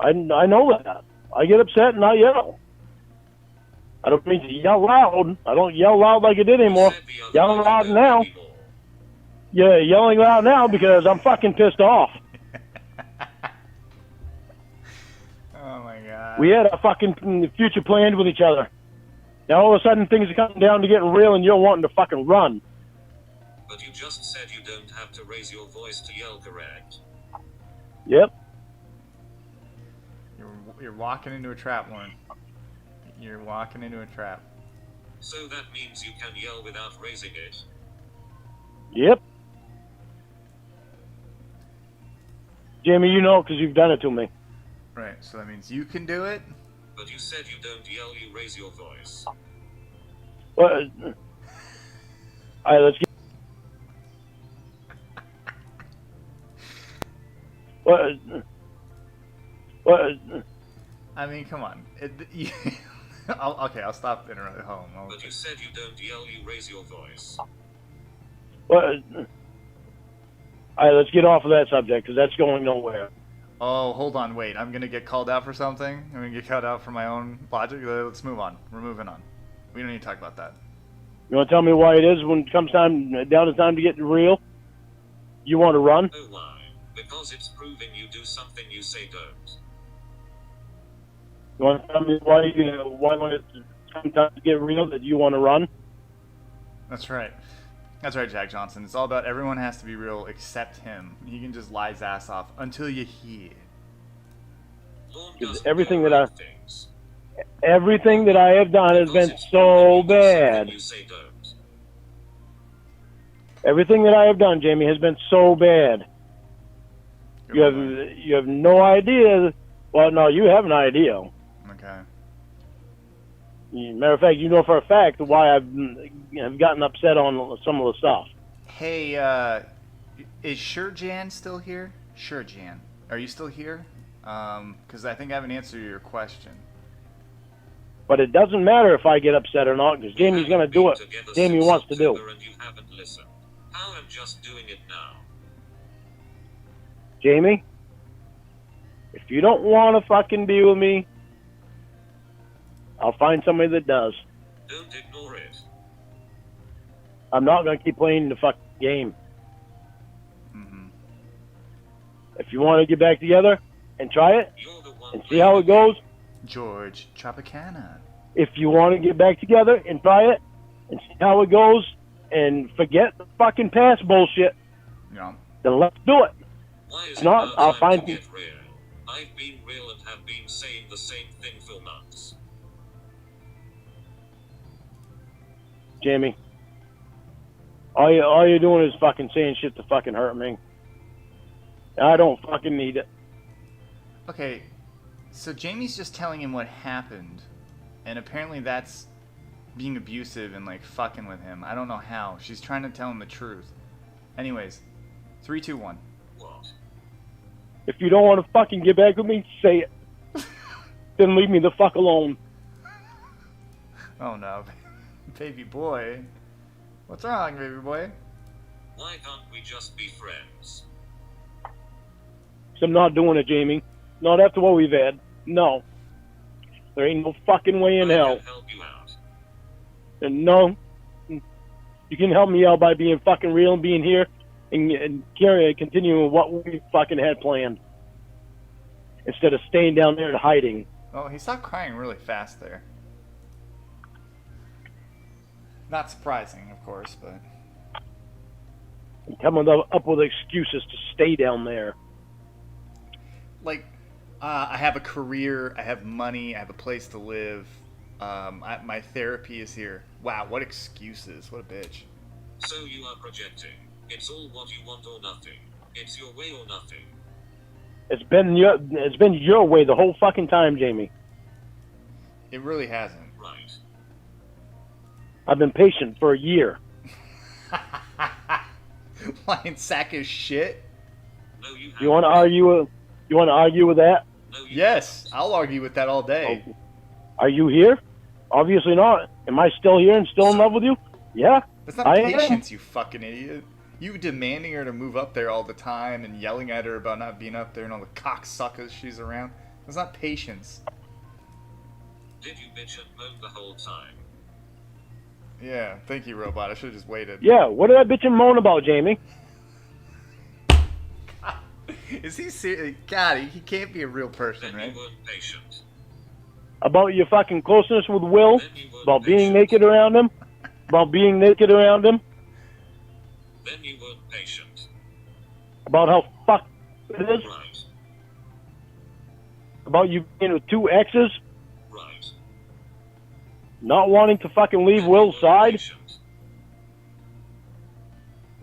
I know that. I get upset and I yell. I don't mean to yell loud. I don't yell loud like I did anymore. You said the other Yelling night loud you now. don't anymore. Yeah, yelling loud now because I'm fucking pissed off. Oh my god. We had a fucking future planned with each other. Now all of a sudden things are coming down to getting real and you're wanting to fucking run. But you just said you don't have to raise your voice to yell, correct? Yep. You're walking into a trap, Lauren. You're walking into a trap. So that means you can yell without raising it. Yep. Jamie, you know because you've done it to me. Right, so that means you can do it? But you said you don't yell, you raise your voice. Well, all right, let's get. Well, I mean, come on. I'll stop interrupting. But you said you don't yell, you raise your voice. all right, let's get off of that subject because that's going nowhere. Oh, hold on, wait. I'm gonna get called out for something. I'm gonna get called out for my own logic. Let's move on. We're moving on. We don't need to talk about that. You want to tell me why it is when it comes down to time to get real? You want to run? Oh, why? Because it's proving you do something you say don't. You want to tell me why when it comes time to get real that you want to run? That's right. That's right, Jack Johnson. It's all about everyone has to be real except him. He can just lie his ass off until you hear. Lorne Because doesn't everything do that I- wrong things. Everything that I have done has Because been it's so proving you do something bad. You say don't. Everything that I have done, Jamie, has been so bad. Good You one. have no idea. Well, no, you have an idea. Okay. Matter of fact, you know for a fact why I've gotten upset on some of the stuff. Hey, is Sure Jan still here? Sure Jan. Are you still here? Because I think I have an answer to your question. But it doesn't matter if I get upset or not, because Jamie's going to do what Together Jamie since wants to do. October and you haven't listened. How I'm just doing it now. Jamie, if you don't want to fucking be with me, I'll find somebody that does. Don't ignore it. I'm not going to keep playing the fucking game. Mm-hmm. If you want to get back together and try it You're the one and see how it goes, George Tropicana. if you want to get back together and try it and see how it goes and forget the fucking past bullshit, Yeah. then let's do it. Why is If not, it I'll now time find to you. get real? I've been real and have been saying the same thing for months. Jamie, all you're doing is fucking saying shit to fucking hurt me. I don't fucking need it. Okay, so Jamie's just telling him what happened, and apparently that's being abusive and like fucking with him. I don't know how. She's trying to tell him the truth. Anyways, 3, 2, 1. What? If you don't want to fucking get back with me, say it. Then leave me the fuck alone. Oh no, baby boy. What's wrong, baby boy? Why can't we just be friends? So I'm not doing it, Jamie. Not after what we've had. No. There ain't no fucking way in I hell. can help you out. And no. You can help me out by being fucking real and being here and continuing what we fucking had planned. Instead of staying down there and hiding. Oh, he stopped crying really fast there. Not surprising, of course, but... And coming up with excuses to stay down there. Like, I have a career, I have money, I have a place to live, my therapy is here. Wow, what excuses, what a bitch. So you are projecting. It's all what you want or nothing. It's your way or nothing. It's been your way the whole fucking time, Jamie. It really hasn't. Right. I've been patient for a year. Lying sack of shit? No, you You want to argue? You want to argue with that? No, you Yes, haven't. I'll argue with that all day. Oh. Are you here? Obviously not. Am I still here and still in love with you? Yeah. That's not I am. patience, you fucking idiot. You demanding her to move up there all the time and yelling at her about not being up there and all the cocksuckers she's around. That's not patience. Did you bitch and moan the whole time? Yeah, thank you, robot. I should have just waited. Yeah. What did I bitch and moan about, Jamie? Is he serious? God, he can't be a real person, Then right? you weren't patient. About your fucking closeness with Will? Then you weren't About being patient. naked around him? About being naked around him? Then you weren't patient. About how fucked it is? Right. About you being with two exes? Right. Not wanting to fucking leave Then you Will's weren't side? patient.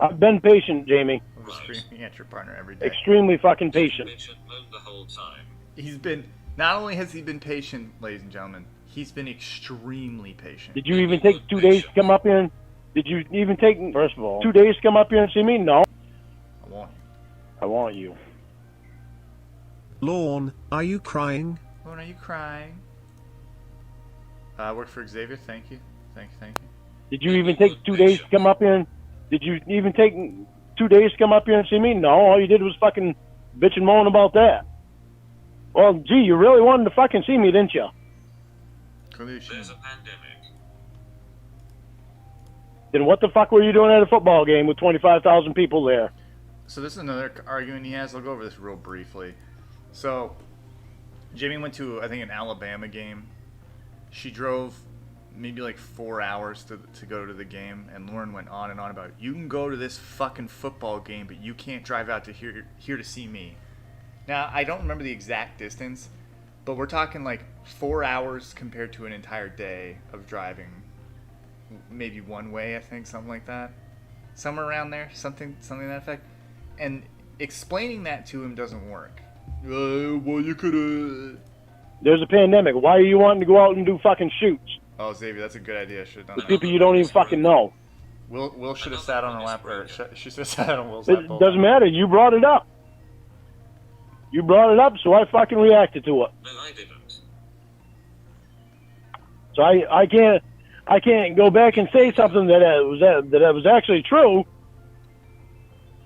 I've been patient, Jamie. I'm just Right. screaming at your partner every day. Extremely fucking Did you patient. bitch and moan the whole time? He's been, not only has he been patient, ladies and gentlemen, he's been extremely patient. Did you even take 2 days to come up here and... Did you even take, first of all, 2 days to come up here and see me? No. I want you. I want you. Lorne, are you crying? Lorne, are you crying? I work for Xavier, thank you. Thank you, thank you. Did you even take 2 days to come up here and... Did you even take 2 days to come up here and see me? No. All you did was fucking bitch and moan about that. Well, gee, you really wanted to fucking see me, didn't you? There's a pandemic. Then what the fuck were you doing at a football game with 25,000 people there? So this is another argument he has. I'll go over this real briefly. So, Jamie went to, I think, an Alabama game. She drove maybe like 4 hours to go to the game, and Lauren went on and on about, you can go to this fucking football game, but you can't drive out to here to see me. Now, I don't remember the exact distance, but we're talking like 4 hours compared to an entire day of driving. Maybe one way, I think, something like that. Somewhere around there, something to that effect. And explaining that to him doesn't work. Well, you could've... There's a pandemic. Why are you wanting to go out and do fucking shoots? Oh, Xavier, that's a good idea. I should have done With that. people you don't even fucking know. Will should have sat on her lap, or she should have sat on Will's It lap. doesn't matter. You brought it up. You brought it up, so I fucking reacted to it. No, I didn't. So I can't go back and say something that was actually true,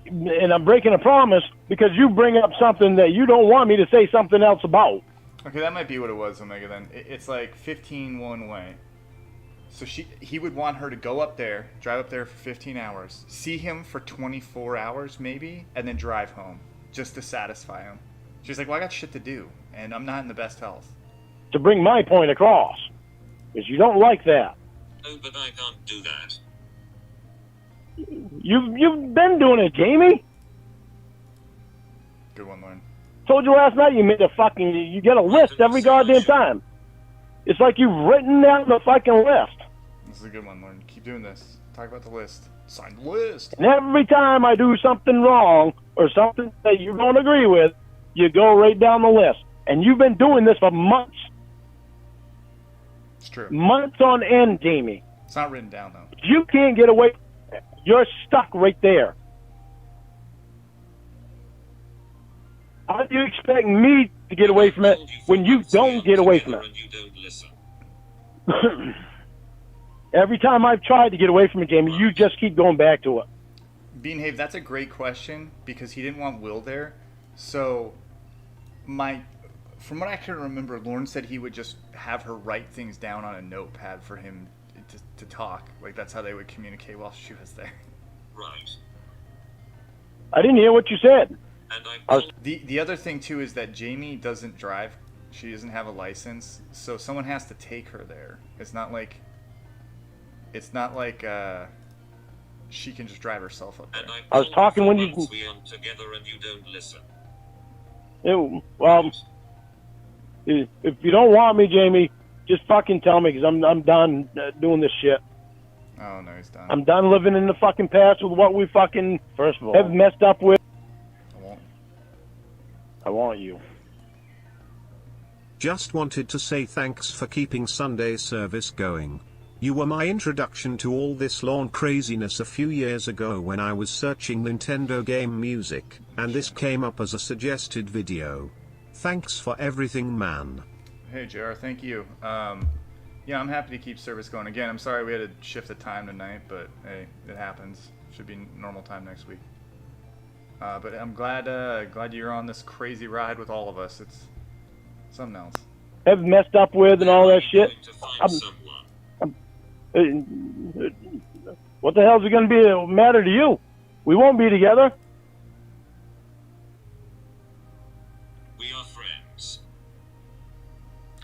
and I'm breaking a promise because you bring up something that you don't want me to say something else about. Okay, that might be what it was, Omega. Then it's like 15 one way. So he would want her to go up there, drive up there for 15 hours, see him for 24 hours maybe, and then drive home just to satisfy him. She's like, well, I got shit to do, and I'm not in the best health. To bring my point across, because you don't like that. Oh, but I can't do that. You've been doing it, Jamie. Good one, Lauren. Told you last night you get a list every goddamn time. It's like you've written down the fucking list. This is a good one, Lauren. Keep doing this. Talk about the list. Sign the list. And every time I do something wrong or something that you don't agree with, you go right down the list. And you've been doing this for months. It's true. Months on end, Jamie. It's not written down, though. You can't get away. You're stuck right there. How do you expect me to get away from it when you don't get away from it? And you don't listen. Every time I've tried to get away from it, Jamie, you just keep going back to it. Beanhave, that's a great question because he didn't want Will there. So, from what I can remember, Lauren said he would just have her write things down on a notepad for him to talk. Like, that's how they would communicate while she was there. Right. I didn't hear what you said. And The other thing, too, is that Jamie doesn't drive. She doesn't have a license. So someone has to take her there. It's not like she can just drive herself up there. I was talking when you... We aren't together and you don't listen. Well, if you don't want me, Jamie, just fucking tell me, because I'm done doing this shit. Oh, no, he's done. I'm done living in the fucking past with what we fucking First of all, have messed up with. I want you. Just wanted to say thanks for keeping Sunday service going. You were my introduction to all this lawn craziness a few years ago when I was searching Nintendo game music, and this came up as a suggested video. Thanks for everything, man. Hey, JR, thank you. Yeah, I'm happy to keep service going. Again, I'm sorry we had to shift the time tonight, but hey, it happens. Should be normal time next week. But I'm glad you're on this crazy ride with all of us. It's something else. Have messed up with and all that shit. What the hell's it going to be a matter to you? We won't be together. We are friends.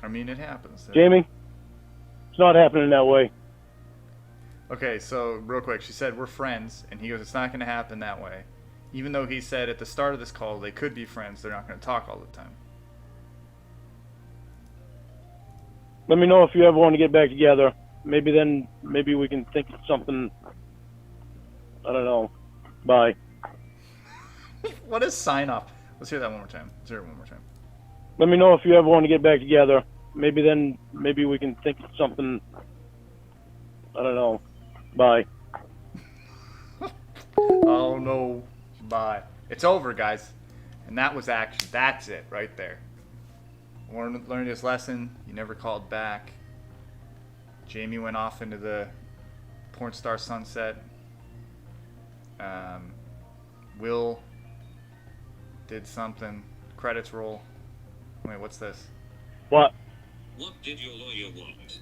I mean, it happens. Jamie, it's not happening that way. Okay, so real quick, she said we're friends, and he goes, it's not going to happen that way. Even though he said at the start of this call they could be friends, they're not going to talk all the time. Let me know if you ever want to get back together. Maybe we can think of something. I don't know. Bye. What is sign off? Let's hear that one more time. Let me know if you ever want to get back together. Maybe we can think of something. I don't know. Bye. Oh no. Bye. It's over, guys. And that was action. That's it right there. Learned his lesson. He never called back. Jamie went off into the porn star sunset. Will did something. Credits roll. Wait, what's this? What? What did your lawyer want?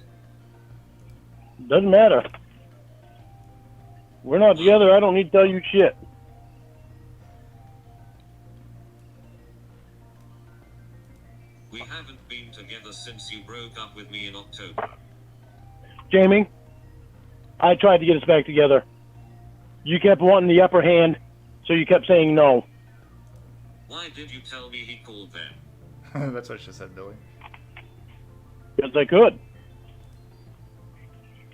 Doesn't matter. We're not together. I don't need to tell you shit. We haven't been together since you broke up with me in October. Jamie, I tried to get us back together. You kept wanting the upper hand, so you kept saying no. Why did you tell me he called then? That's what she said, Billy. Because I could.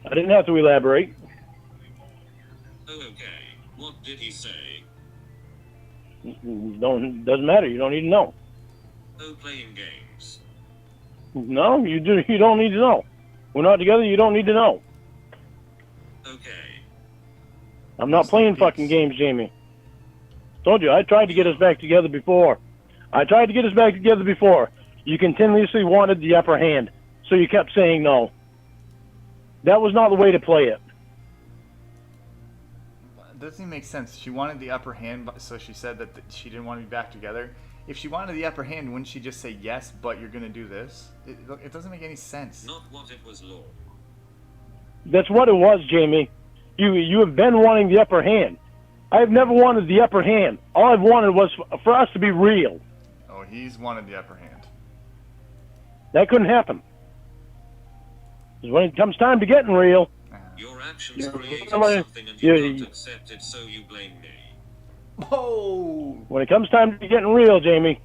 I didn't have to elaborate. Oh, okay. What did he say? Doesn't matter. You don't need to know. Oh, playing games. No, you don't need to know. We're not together. You don't need to know. Okay. I'm not playing fucking games, Jamie. Told you, I tried to get us back together before. You continuously wanted the upper hand, so you kept saying no. That was not the way to play it. It doesn't even make sense. She wanted the upper hand, so she said that she didn't want to be back together. If she wanted the upper hand, wouldn't she just say, yes, but you're going to do this? It doesn't make any sense. Not what it was, Lord. That's what it was, Jamie. You have been wanting the upper hand. I have never wanted the upper hand. All I've wanted was for us to be real. Oh, he's wanted the upper hand. That couldn't happen. Because when it comes time to getting real... Your actions created something and you can't accept it, so you blame me. Oh! When it comes time to getting real, Jamie,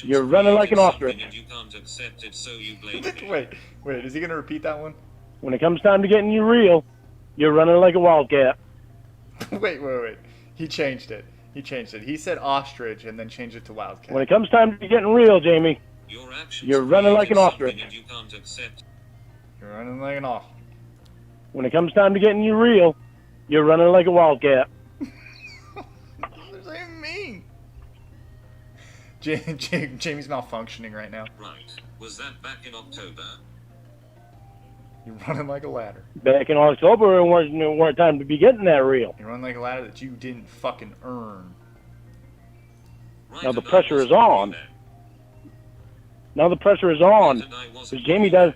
you're running like an ostrich. And you can't accept it, so you blame me. Wait, is he going to repeat that one? When it comes time to getting you real, you're running like a wildcat. Wait. He changed it. He said ostrich and then changed it to wildcat. When it comes time to getting real, Jamie, you're running like an ostrich. And you can't accept. You're running like an ostrich. When it comes time to getting you real, you're running like a wildcat. What does that even mean? Jamie's malfunctioning right now. Right. Was that back in October? You're running like a ladder. Back in October, it weren't time to be getting that real. You're running like a ladder that you didn't fucking earn. Right, Now the and I pressure is wasn't on. there. Now the pressure is on. Right, and I wasn't Because Jamie there.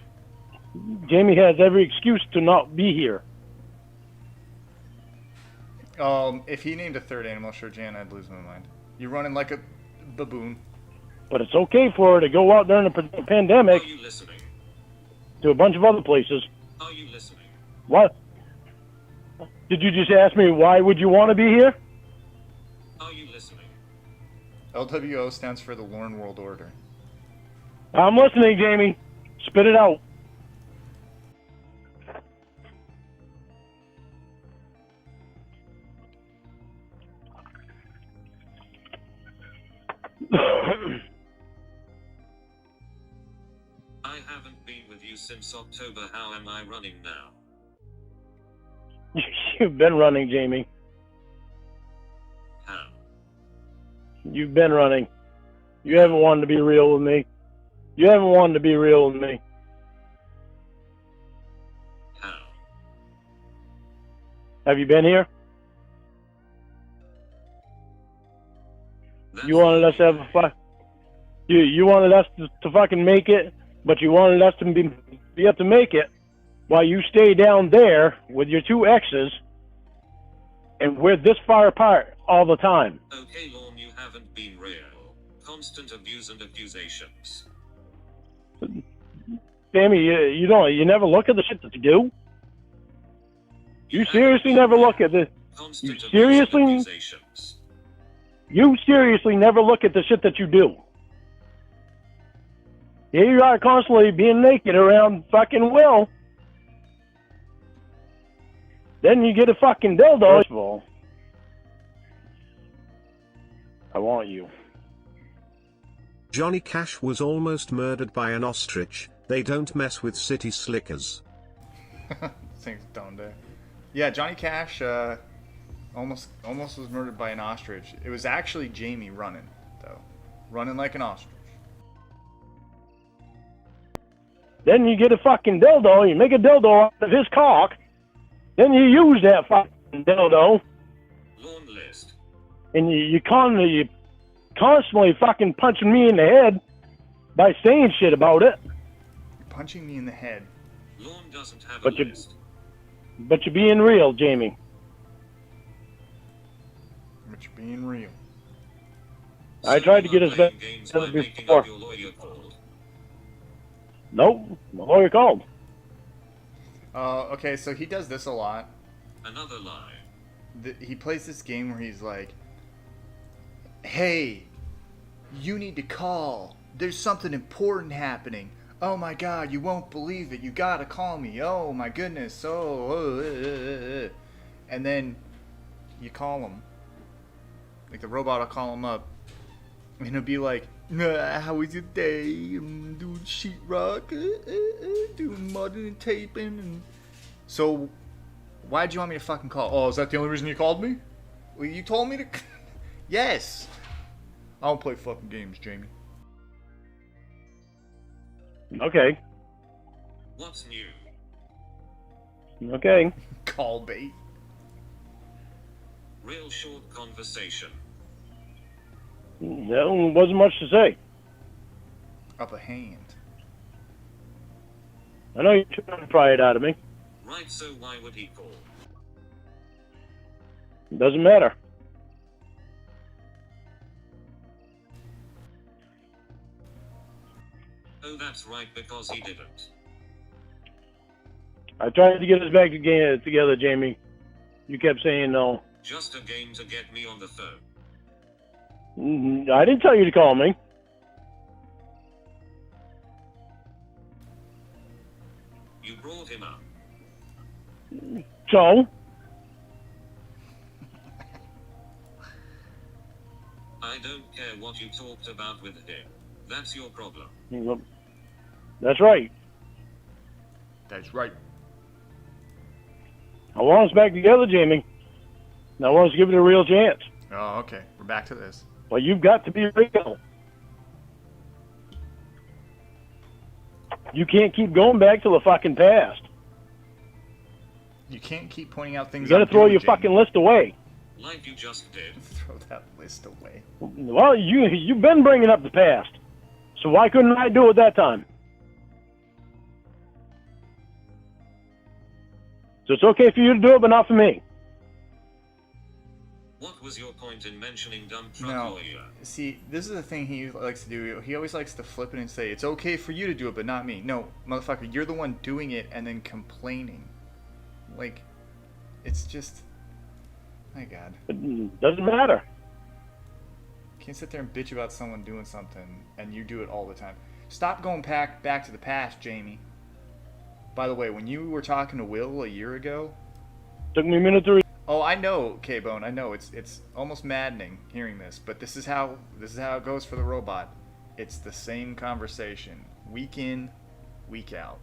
Jamie has every excuse to not be here. If he named a third animal, sure, Jan, I'd lose my mind. You're running like a baboon. But it's okay for her to go out during the pandemic Are you listening? to a bunch of other places. Are you listening? What? Did you just ask me why would you want to be here? Are you listening? LWO stands for the Lorne World Order. I'm listening, Jamie. Spit it out. I haven't been with you since October. How am I running now? You've been running, Jamie. How? You've been running. You haven't wanted to be real with me. You haven't wanted to be real with me. How? Have you been here? That's You wanted us to have a fight. You wanted us to fucking make it, but you wanted us to be able to make it while you stay down there with your two exes, and we're this far apart all the time. Okay, Lorne, you haven't been real. Constant abuse and accusations. Sammy, you never look at the shit that you do. You seriously never look at this. Constant You abuse seriously? and accusations. You seriously never look at the shit that you do. Here you are constantly being naked around fucking Will. Then you get a fucking dildo. First of all, I want you. Johnny Cash was almost murdered by an ostrich. They don't mess with city slickers. Thing's down there. Yeah, Johnny Cash almost was murdered by an ostrich. It was actually Jamie running, though. Running like an ostrich. Then you get a fucking dildo. You make a dildo out of his cock. Then you use that fucking dildo. Lorne list. And you constantly fucking punching me in the head by saying shit about it. You're punching me in the head. Lorne doesn't have But a you- list. But you're being real, Jamie. But you're being real. I tried to get us back Games together by making before. up your lawyer called. Nope, my lawyer called. Okay, so he does this a lot. Another lie. He plays this game where he's like, hey, you need to call. There's something important happening. Oh my god, you won't believe it. You gotta call me. Oh my goodness. And then you call him. Like the robot will call him up. And he'll be like, how was your day? I'm doing sheetrock, doing mudding and taping. And so, why'd you want me to fucking call? Oh, is that the only reason you called me? Well, you told me to. Yes. I don't play fucking games, Jamie. Okay, What's new? okay. Call bait. Real short conversation. There wasn't much to say. Up a hand. I know you're trying to pry it out of me. Right, so why would he call? Doesn't matter. Oh, that's right, because he didn't. I tried to get us back together, Jamie. You kept saying no. Just a game to get me on the phone. I didn't tell you to call me. You brought him up. So? I don't care what you talked about with him. That's your problem. That's right. That's right. I want us back together, Jamie. And I want us to give it a real chance. Oh, okay. We're back to this. But you've got to be real. You can't keep going back to the fucking past. You can't keep pointing out things. You gotta I'm throw doing, your Jamie. fucking list away. Like you just did. Throw that list away. Well, you've been bringing up the past. So why couldn't I do it that time? So it's okay for you to do it, but not for me. What was your point in mentioning dumb truck No. lawyer? See, this is the thing he likes to do. He always likes to flip it and say, it's okay for you to do it, but not me. No, motherfucker, you're the one doing it and then complaining. Like, it's just... My God. It doesn't matter. Can't sit there and bitch about someone doing something and you do it all the time. Stop going back to the past, Jamie. By the way, when you were talking to Will a year ago... Took me a minute to... Oh, I know, K-Bone. I know it's almost maddening hearing this, but this is how it goes for the robot. It's the same conversation, week in, week out.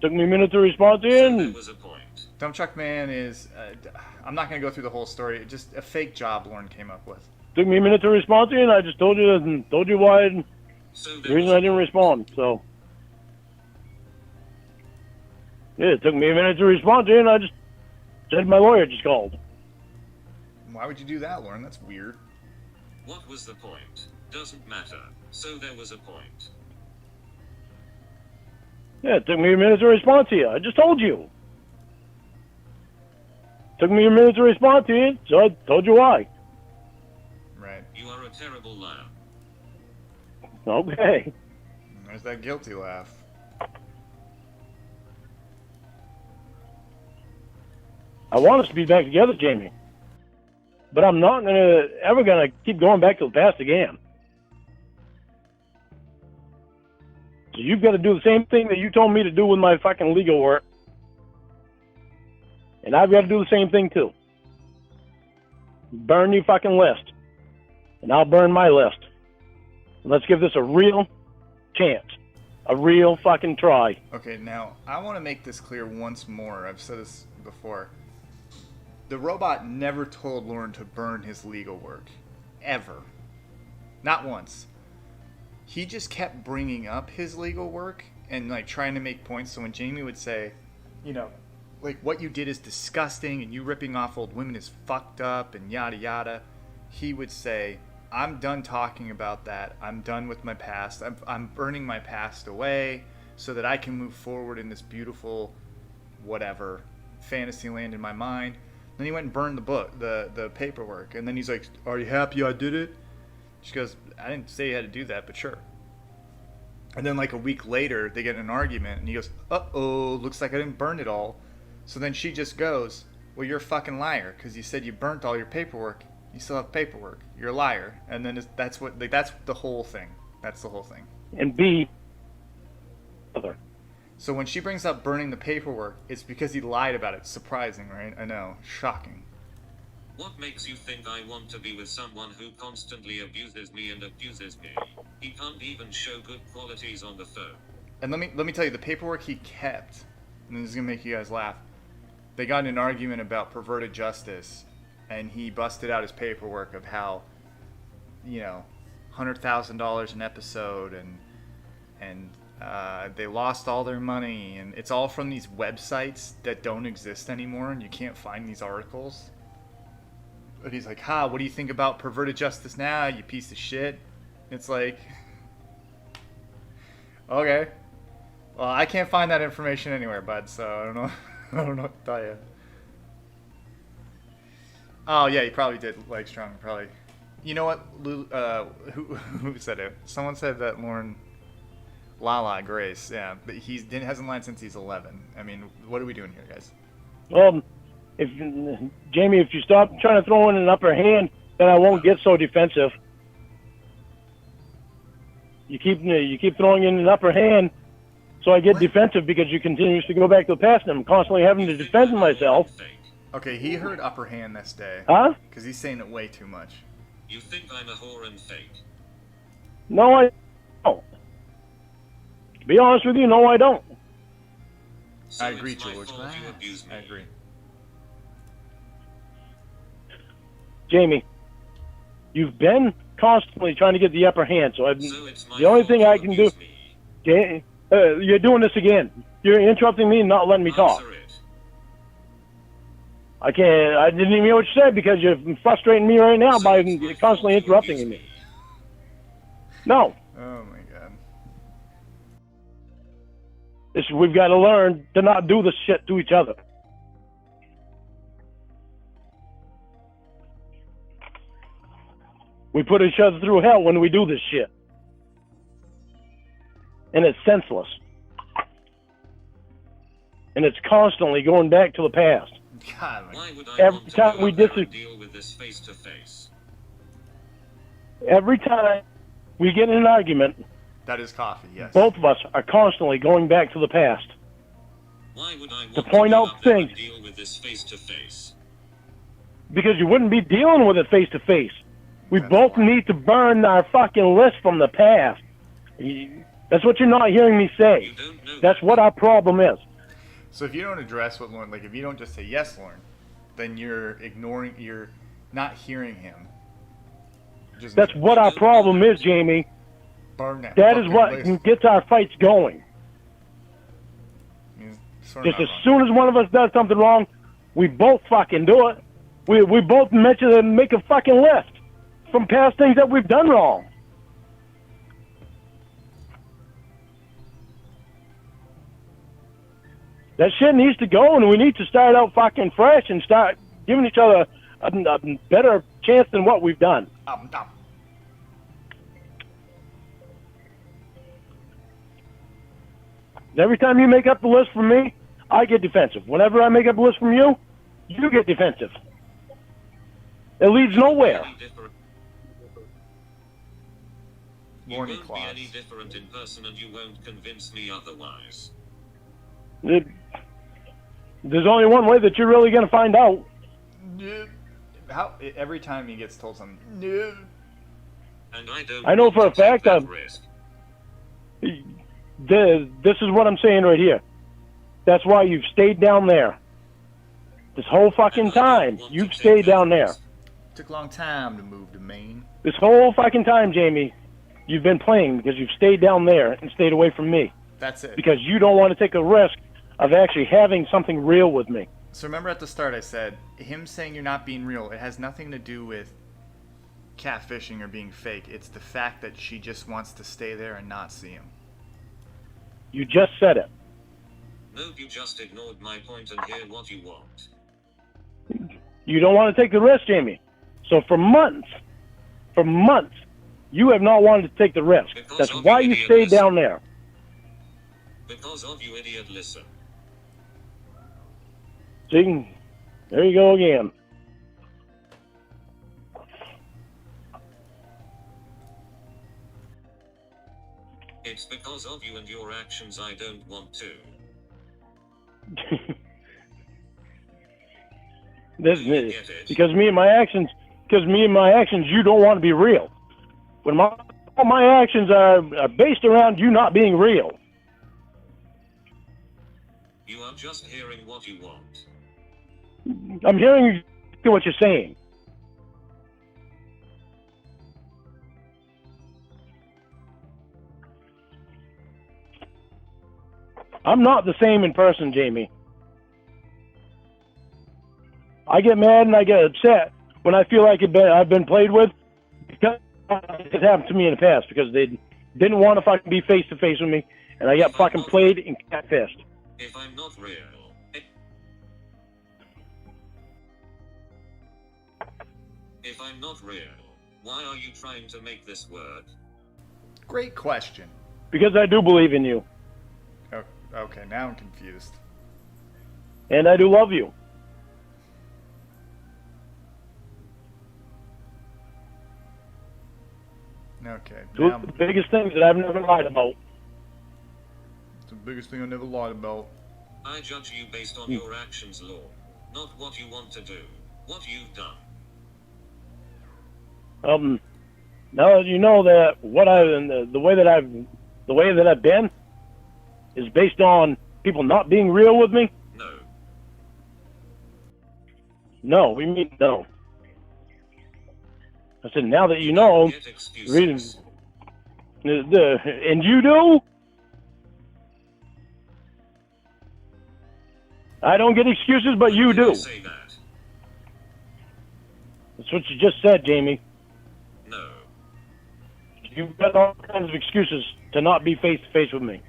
Took me a minute to respond to you. So there And was a point. Dump Truck Man is... I'm not going to go through the whole story. Just a fake job Lauren came up with. took me a minute to respond to you, and I just told you why. So The there reason was I a didn't point. respond. So yeah, it took me a minute to respond to you, and I just said my lawyer just called. Why would you do that, Lauren? That's weird. What was the point? Doesn't matter. So there was a point. Yeah, it took me a minute to respond to you. I just told you. Took me a minute to respond to you, so I told you why. Right. You are a terrible liar. Okay. There's that guilty laugh. I want us to be back together, Jamie. But I'm not ever gonna keep going back to the past again. So you've got to do the same thing that you told me to do with my fucking legal work. And I've got to do the same thing too. Burn your fucking list. And I'll burn my list. And let's give this a real chance. A real fucking try. Okay, now, I want to make this clear once more. I've said this before. The robot never told Lauren to burn his legal work. Ever. Not once. He just kept bringing up his legal work and, like, trying to make points. So when Jamie would say, you know, like, what you did is disgusting and you ripping off old women is fucked up and yada yada, he would say, I'm done talking about that. I'm done with my past. I'm burning my past away so that I can move forward in this beautiful, whatever, fantasy land in my mind. Then he went and burned the book, the paperwork. And then he's like, are you happy I did it? She goes, I didn't say you had to do that, but sure. And then like a week later, they get in an argument, and he goes, uh-oh, looks like I didn't burn it all. So then she just goes, well, you're a fucking liar, because you said you burnt all your paperwork. You still have paperwork. You're a liar. And then that's the whole thing. That's the whole thing. And B, other. So when she brings up burning the paperwork, it's because he lied about it. Surprising, right? I know. Shocking. What makes you think I want to be with someone who constantly abuses me and accuses me? He can't even show good qualities on the phone. And let me tell you, the paperwork he kept, and this is going to make you guys laugh, they got in an argument about perverted justice, and he busted out his paperwork of how, you know, $100,000 an episode, and they lost all their money, and it's all from these websites that don't exist anymore, and you can't find these articles. But he's like, what do you think about perverted justice now, you piece of shit? It's like, okay. Well, I can't find that information anywhere, bud, so I don't know. I don't know what to tell you. Oh, yeah, he probably did like Strong, probably. You know what, who said it? Someone said that Lauren... Lala Grace, yeah, but hasn't lied since he's 11. I mean, what are we doing here, guys? Well, Jamie, if you stop trying to throw in an upper hand, then I won't get so defensive. You keep throwing in an upper hand, so I get defensive because you continuously go back to the past, and I'm constantly having to defend myself. Okay, he heard upper hand this day. Huh? Because he's saying it way too much. You think I'm a whore and fake? No, I don't. To be honest with you, no, I don't. So I agree, it's my George. fault you abuse me. I agree. Jamie, you've been constantly trying to get the upper hand, so So it's my the only fault thing you I can do... abuse me. You're doing this again. You're interrupting me and not letting me talk. Answer it. I can't. I didn't even hear what you said because you're frustrating me right now So by it's my constantly fault you interrupting abuse me. No, Oh my god. we've got to learn to not do this shit to each other. We put each other through hell when we do this shit. And it's senseless. And it's constantly going back to the past. God, like, Why would I Every want to time go we up there disagree- and deal with this face to face? Every time we get in an argument, that is coffee, yes. both of us are constantly going back to the past. Why would I want To point go out up there and things. deal with this face to face? Because you wouldn't be dealing with it face to face. We That's both why. need to burn our fucking list from the past. That's what you're not hearing me You say. don't know That's that. what our problem is. So if you don't address what Lauren, like if you don't just say yes, Lauren, then you're ignoring, you're not hearing him. Just That's what our problem is, Jamie. burn that. That is fucking what list. gets our fights going. He's sort of Just as not wrong. soon as one of us does something wrong, we both fucking do it. We both mention and make a fucking list from past things that we've done wrong. That shit needs to go, and we need to start out fucking fresh and start giving each other a better chance than what we've done. Um. Every time you make up the list for me, I get defensive. Whenever I make up a list from you, you get defensive. It leads nowhere. Any different- You Warning won't clause. be any different in person, and you won't convince me otherwise. There's only one way that you're really going to find out. No. How every time he gets told something, no. And I don't. I know want for to a fact take that that- risk. This is what I'm saying right here. That's why you've stayed down there. This whole fucking And I don't time, want to you've take stayed that down there. risk. Took a long time to move to Maine. This whole fucking time, Jamie, you've been playing because you've stayed down there and stayed away from me. That's it. Because you don't want to take a risk of actually having something real with me. So remember at the start I said, him saying you're not being real, it has nothing to do with catfishing or being fake. It's the fact that she just wants to stay there and not see him. You just said it. No, you just ignored my point and hear what you want. You don't want to take the risk, Jamie. So for months, you have not wanted to take the risk. Because That's of why your you idiot stayed listen. down there. Because of you, idiot, listen. See, there you go again. It's because of you and your actions I don't want to. This Do you get it? because me and my actions, you don't want to be real. When all my actions are based around you not being real. You are just hearing what you want. I'm hearing what you're saying. I'm not the same in person, Jamie. I get mad and I get upset when I feel like I've been played with because it happened to me in the past because they didn't want to fucking be face to face with me and I got fucking played and catfished. If I'm not real. If I'm not real, why are you trying to make this work? Great question. Because I do believe in you Oh, okay, now I'm confused. and I do love you. Okay, Two now of the biggest things that I've never lied about. it's the biggest thing I never lied about. I judge you based on your actions, Lord, not what you want to do, what you've done. Now that you know that the way that I've been is based on people not being real with me. No. No, we mean no. I said now that you know, Get excuses. and you do. I don't get excuses, but you When did I do. say that? That's what you just said, Jamie. No. You've got all kinds of excuses to not be face to face with me.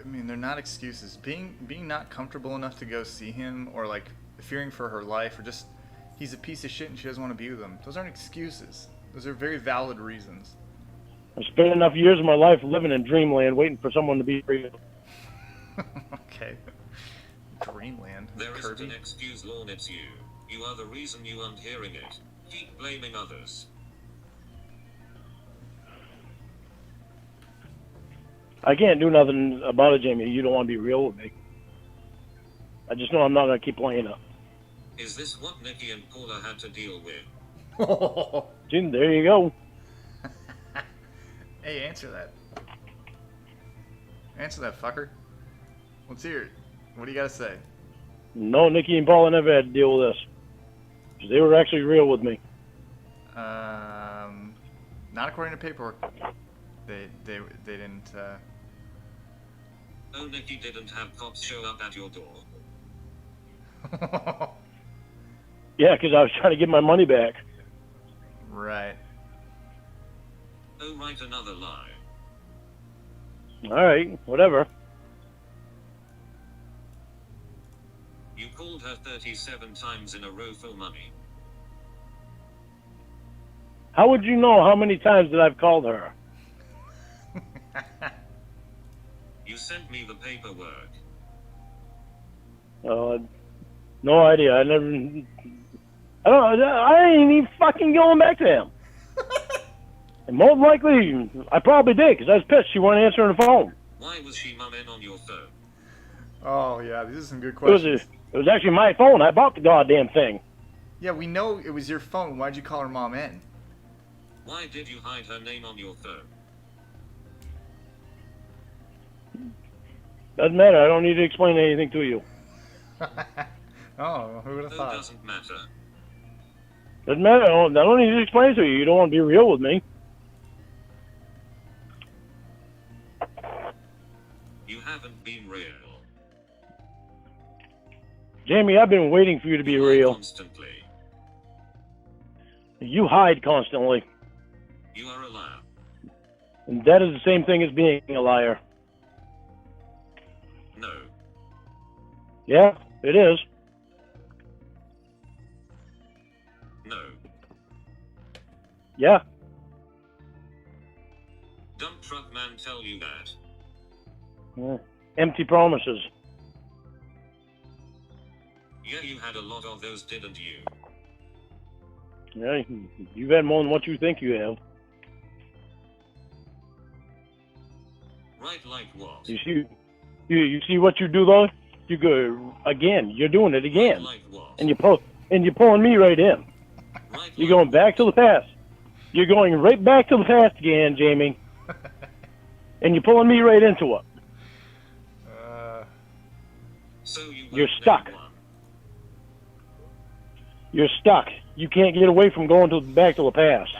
I mean, they're not excuses. Being not comfortable enough to go see him, or like fearing for her life, or just he's a piece of shit and she doesn't want to be with him. Those aren't excuses. Those are very valid reasons. I spent enough years of my life living in dreamland, waiting for someone to be real. Okay. Dreamland. There isn't Kirby. an excuse, Lorne, it's you. You are the reason you aren't hearing it. Keep blaming others. I can't do nothing about it, Jamie. You don't want to be real with me. I just know I'm not going to keep playing it. Is this what Nikki and Paula had to deal with? See, there you go. Hey, answer that. Answer that, fucker. Let's hear it. What do you gotta say? No, Nikki and Paula never had to deal with this. 'Cause they were actually real with me. Not according to paperwork. They didn't. Oh, Nikki didn't have cops show up at your door. Yeah, because I was trying to get my money back. Right. Oh, right, another lie. All right, whatever. You called her 37 times in a row for money. How would you know how many times that I've called her? You sent me the paperwork. No idea. I ain't even fucking going back to him. And most likely, I probably did, because I was pissed she wasn't answering the phone. Why was she mumming on your phone? Oh yeah, these are some good questions. It was actually my phone. I bought the goddamn thing. Yeah, we know it was your phone. Why'd you call her mom in? Why did you hide her name on your phone? Doesn't matter. I don't need to explain anything to you. Oh, who would have Oh, thought? doesn't matter. Doesn't matter. I don't need to explain it to you. You don't want to be real with me. You haven't been real. Jamie, I've been waiting for you to be You lie real. constantly. You hide constantly. You are a liar. And that is the same thing as being a liar. No. Yeah, it is. No. Yeah. Dump truck man tell you that. Yeah. Empty promises. Yeah, you had a lot of those, didn't you? Yeah, you've had more than what you think you have. Right, like what? You see what you do though? You go again. You're doing it again, Right, like what? and you're pulling me right in. Right, You're like going back to the past. You're going right back to the past again, Jamie. And you're pulling me right into it. So you You're won't stuck. name one. You're stuck. You can't get away from going back to the past.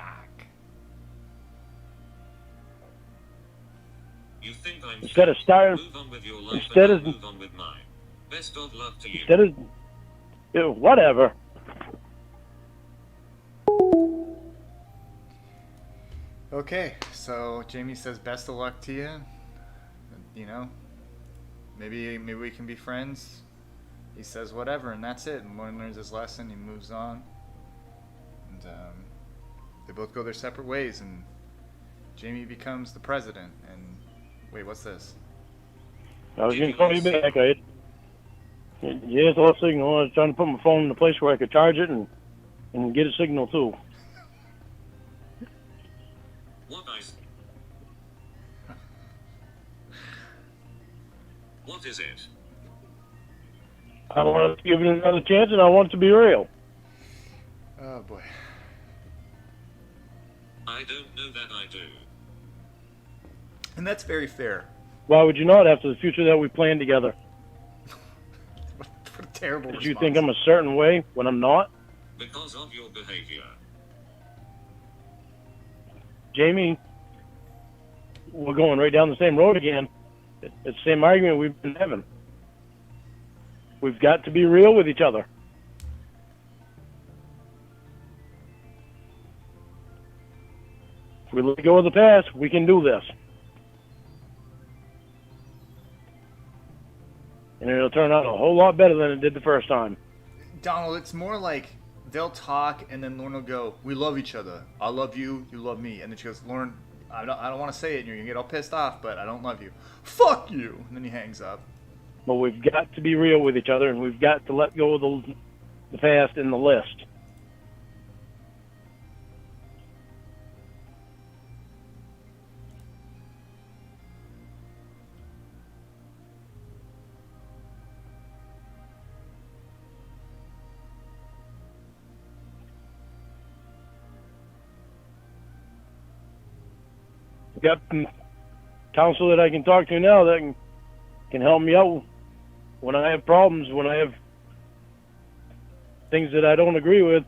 You think I'm Instead of fake? starting, Move on with your life instead and I'll of- move on with mine. Best of luck to you. instead of, whatever. Okay, so Jamie says best of luck to you. You know, maybe we can be friends. He says whatever, and that's it. And Lauren learns his lesson. He moves on, and they both go their separate ways. And Jamie becomes the president. And wait, what's this? I was going to call you back. Yes, I lost signal. I was trying to put my phone in a place where I could charge it and get a signal too. What What is it? I want to give it another chance, and I want it to be real. Oh boy. I don't know that I do. And that's very fair. Why would you not after the future that we planned together? What a terrible Did response. you think I'm a certain way when I'm not? Because of your behavior. Jamie, we're going right down the same road again. It's the same argument we've been having. We've got to be real with each other. If we let go of the past, we can do this. And it'll turn out a whole lot better than it did the first time. Donald, it's more like they'll talk and then Lauren will go, "We love each other. I love you. You love me." And then she goes, "Lauren, I don't want to say it and you're going to get all pissed off, but I don't love you." "Fuck you." And then he hangs up. But we've got to be real with each other, and we've got to let go of the past and the list. Got counsel that I can talk to now that can help me out when I have problems, when I have things that I don't agree with,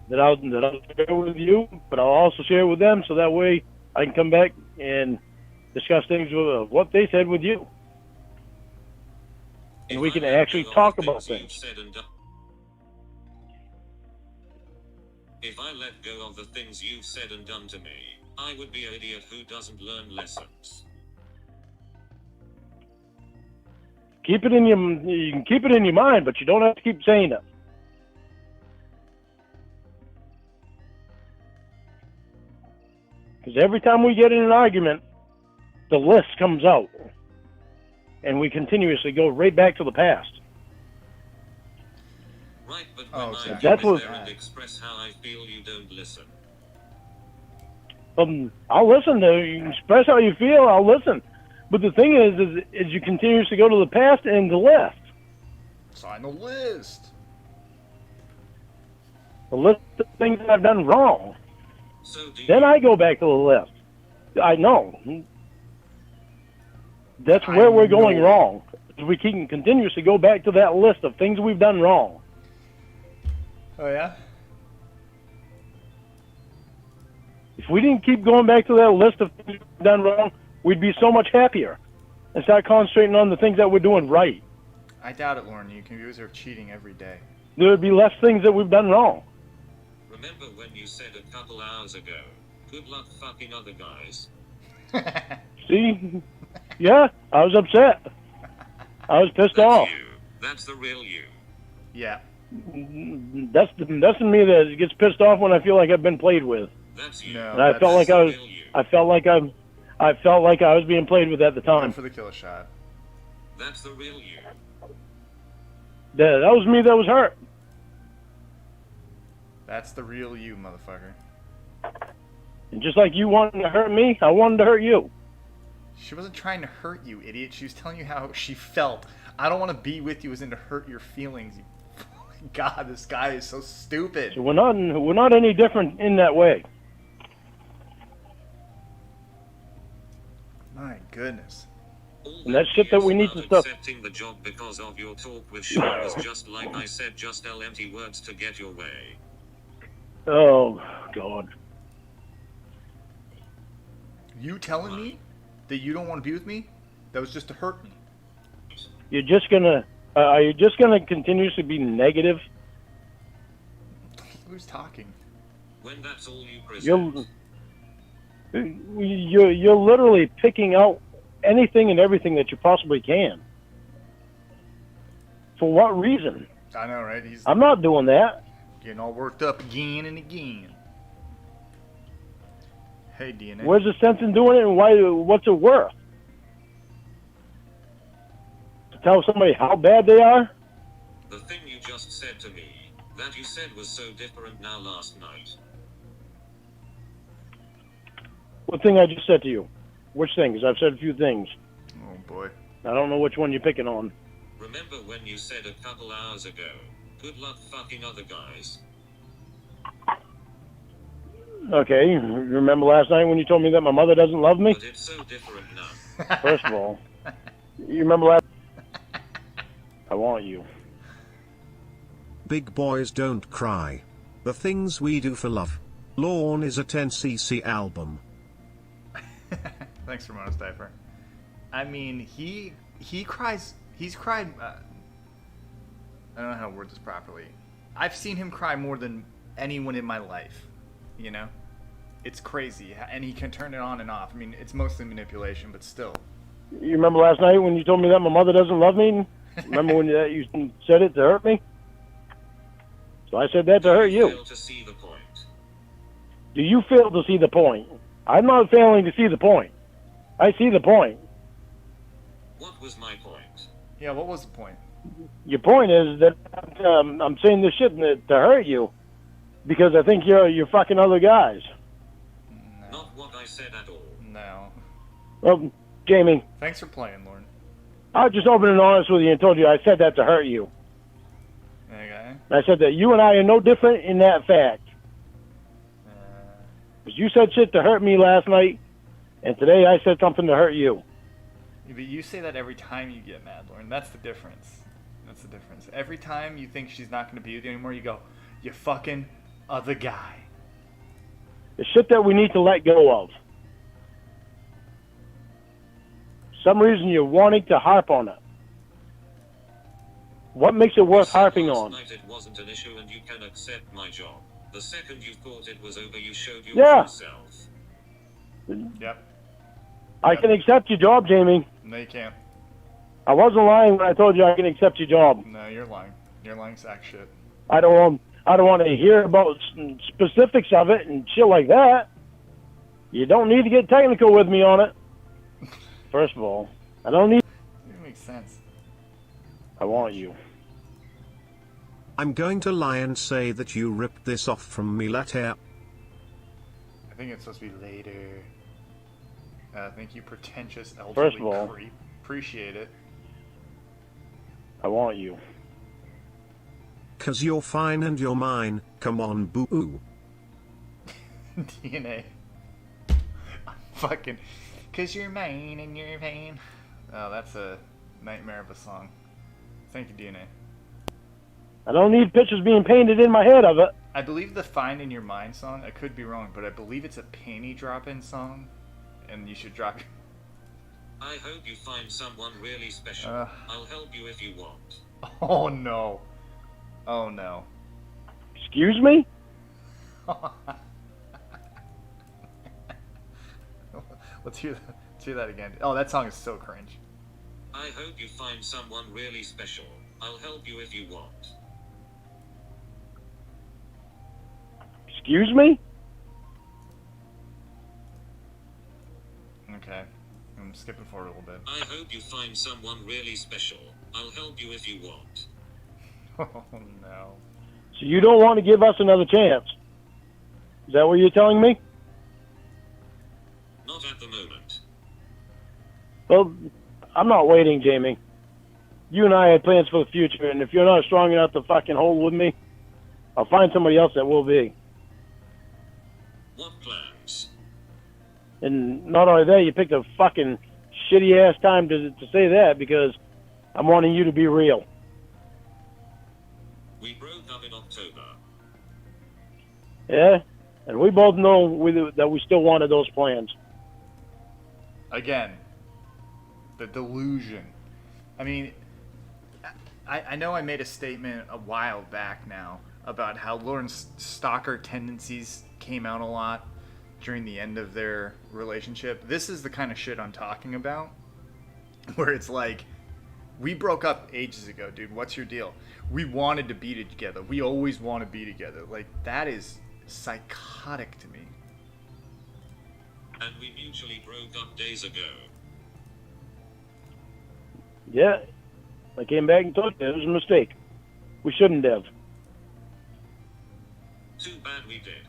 that I'll share with you, but I'll also share with them, so that way I can come back and discuss things with what they said with you, and we can actually talk about things. If I let go of the things you've said and done to me, I would be an idiot who doesn't learn lessons. You can keep it in your mind, but you don't have to keep saying it. Because every time we get in an argument, the list comes out, and we continuously go right back to the past. Right, but when I that's get what, there and express how I feel, you don't listen. I'll listen to you. Express how you feel. I'll listen. But the thing is you continuously go to the past and the list. Sign the list. The list of things that I've done wrong. So then I go back to the list. I know. That's where we're going wrong. We can continuously go back to that list of things we've done wrong. Oh, yeah? If we didn't keep going back to that list of things we've done wrong, we'd be so much happier and start concentrating on the things that we're doing right. I doubt it, Lauren. You can use her cheating every day. There would be less things that we've done wrong. Remember when you said a couple hours ago, "Good luck fucking other guys"? See? Yeah, I was upset. I was pissed off. You. That's the real you. Yeah. That's me that gets pissed off when I feel like I've been played with. That's you. No, and I felt like I felt like I was being played with at the time. For the kill shot. That's the real you. That was me that was hurt. That's the real you, motherfucker. And just like you wanted to hurt me, I wanted to hurt you. She wasn't trying to hurt you, idiot. She was telling you how she felt. I don't want to be with you as in to hurt your feelings. God, this guy is so stupid. So we're not any different in that way. My goodness. And that's shit that we need to stop. Accepting the job because of your talk with Sean was just like I said, just tell empty words to get your way. Oh, God. You telling me that you don't want to be with me? That was just to hurt me. Are you just gonna continuously be negative? Who's talking? When that's all you present. You're literally picking out anything and everything that you possibly can. For what reason? I know, right? I'm not doing that. Getting all worked up again and again. Hey, DNA. Where's the sense in doing it, and why? What's it worth? To tell somebody how bad they are? The thing you just said to me, that you said was so different now last night. What thing I just said to you? Which thing? Because I've said a few things. Oh, boy. I don't know which one you're picking on. Remember when you said a couple hours ago, "Good luck fucking other guys"? Okay, remember last night when you told me that my mother doesn't love me? But it's so different now. First of all, you remember last... I want you. Big boys don't cry. The things we do for love. Lawn is a 10cc album. Thanks, Ramona's diaper. I mean, he cries He's cried. I don't know how to word this properly. I've seen him cry more than anyone in my life. You know, it's crazy, and he can turn it on and off. I mean, it's mostly manipulation, but still. You remember last night when you told me that my mother doesn't love me? Remember when you said it to hurt me? So I said that to hurt you. Fail to see the point. Do you fail to see the point? I'm not failing to see the point. I see the point. What was my point? Yeah, what was the point? Your point is that I'm saying this shit to hurt you because I think you're fucking other guys. No. Not what I said at all. No. Well, Jamie, Thanks for playing, Lauren. I was just open and honest with you and told you I said that to hurt you. Okay. I said that you and I are no different in that fact. Because you said shit to hurt me last night, and today I said something to hurt you. But you say that every time you get mad, Lauren. That's the difference. That's the difference. Every time you think she's not going to be with you anymore, you go, you fucking other guy. The shit that we need to let go of. Some reason you're wanting to harp on it. What makes it worth harping on? Last night it wasn't an issue and you can accept my job. The second you thought it was over, you showed your true self. Yep. I can accept your job, Jamie. No, you can't. I wasn't lying when I told you I can accept your job. No, you're lying. You're lying sack shit. I don't want to hear about specifics of it and shit like that. You don't need to get technical with me on it. First of all, I don't need. It makes sense. I want you. I'm going to lie and say that you ripped this off from me later. I think it's supposed to be later. Thank you, pretentious elderly First of all, creep. Appreciate it. I want you. 'Cause you're fine and you're mine, come on boo. DNA. Fucking. 'Cause you're mine and you're pain. Oh, that's a nightmare of a song. Thank you, DNA. I don't need pictures being painted in my head of it. I believe the Find in Your Mind song, I could be wrong, but I believe it's a panty drop-in song. And you should drop. I hope you find someone really special. I'll help you if you want. Oh no. Oh no. Excuse me? Let's hear that again. Oh, that song is so cringe. I hope you find someone really special. I'll help you if you want. Excuse me? Okay. I'm skipping forward a little bit. I hope you find someone really special. I'll help you if you want. Oh no. So you don't want to give us another chance? Is that what you're telling me? Not at the moment. Well, I'm not waiting, Jamie. You and I had plans for the future, and if you're not strong enough to fucking hold with me, I'll find somebody else that will be. What plans? And not only that, you picked a fucking shitty-ass time to say that because I'm wanting you to be real. We broke up in October. Yeah? And we both know that we still wanted those plans. Again, the delusion. I mean, I know I made a statement a while back now about how Lauren's stalker tendencies came out a lot during the end of their relationship. This is the kind of shit I'm talking about. Where it's like, we broke up ages ago, dude. What's your deal? We wanted to be together. We always want to be together. Like, that is psychotic to me. And we mutually broke up days ago. Yeah. I came back and told you it was a mistake. We shouldn't have. Too bad we did.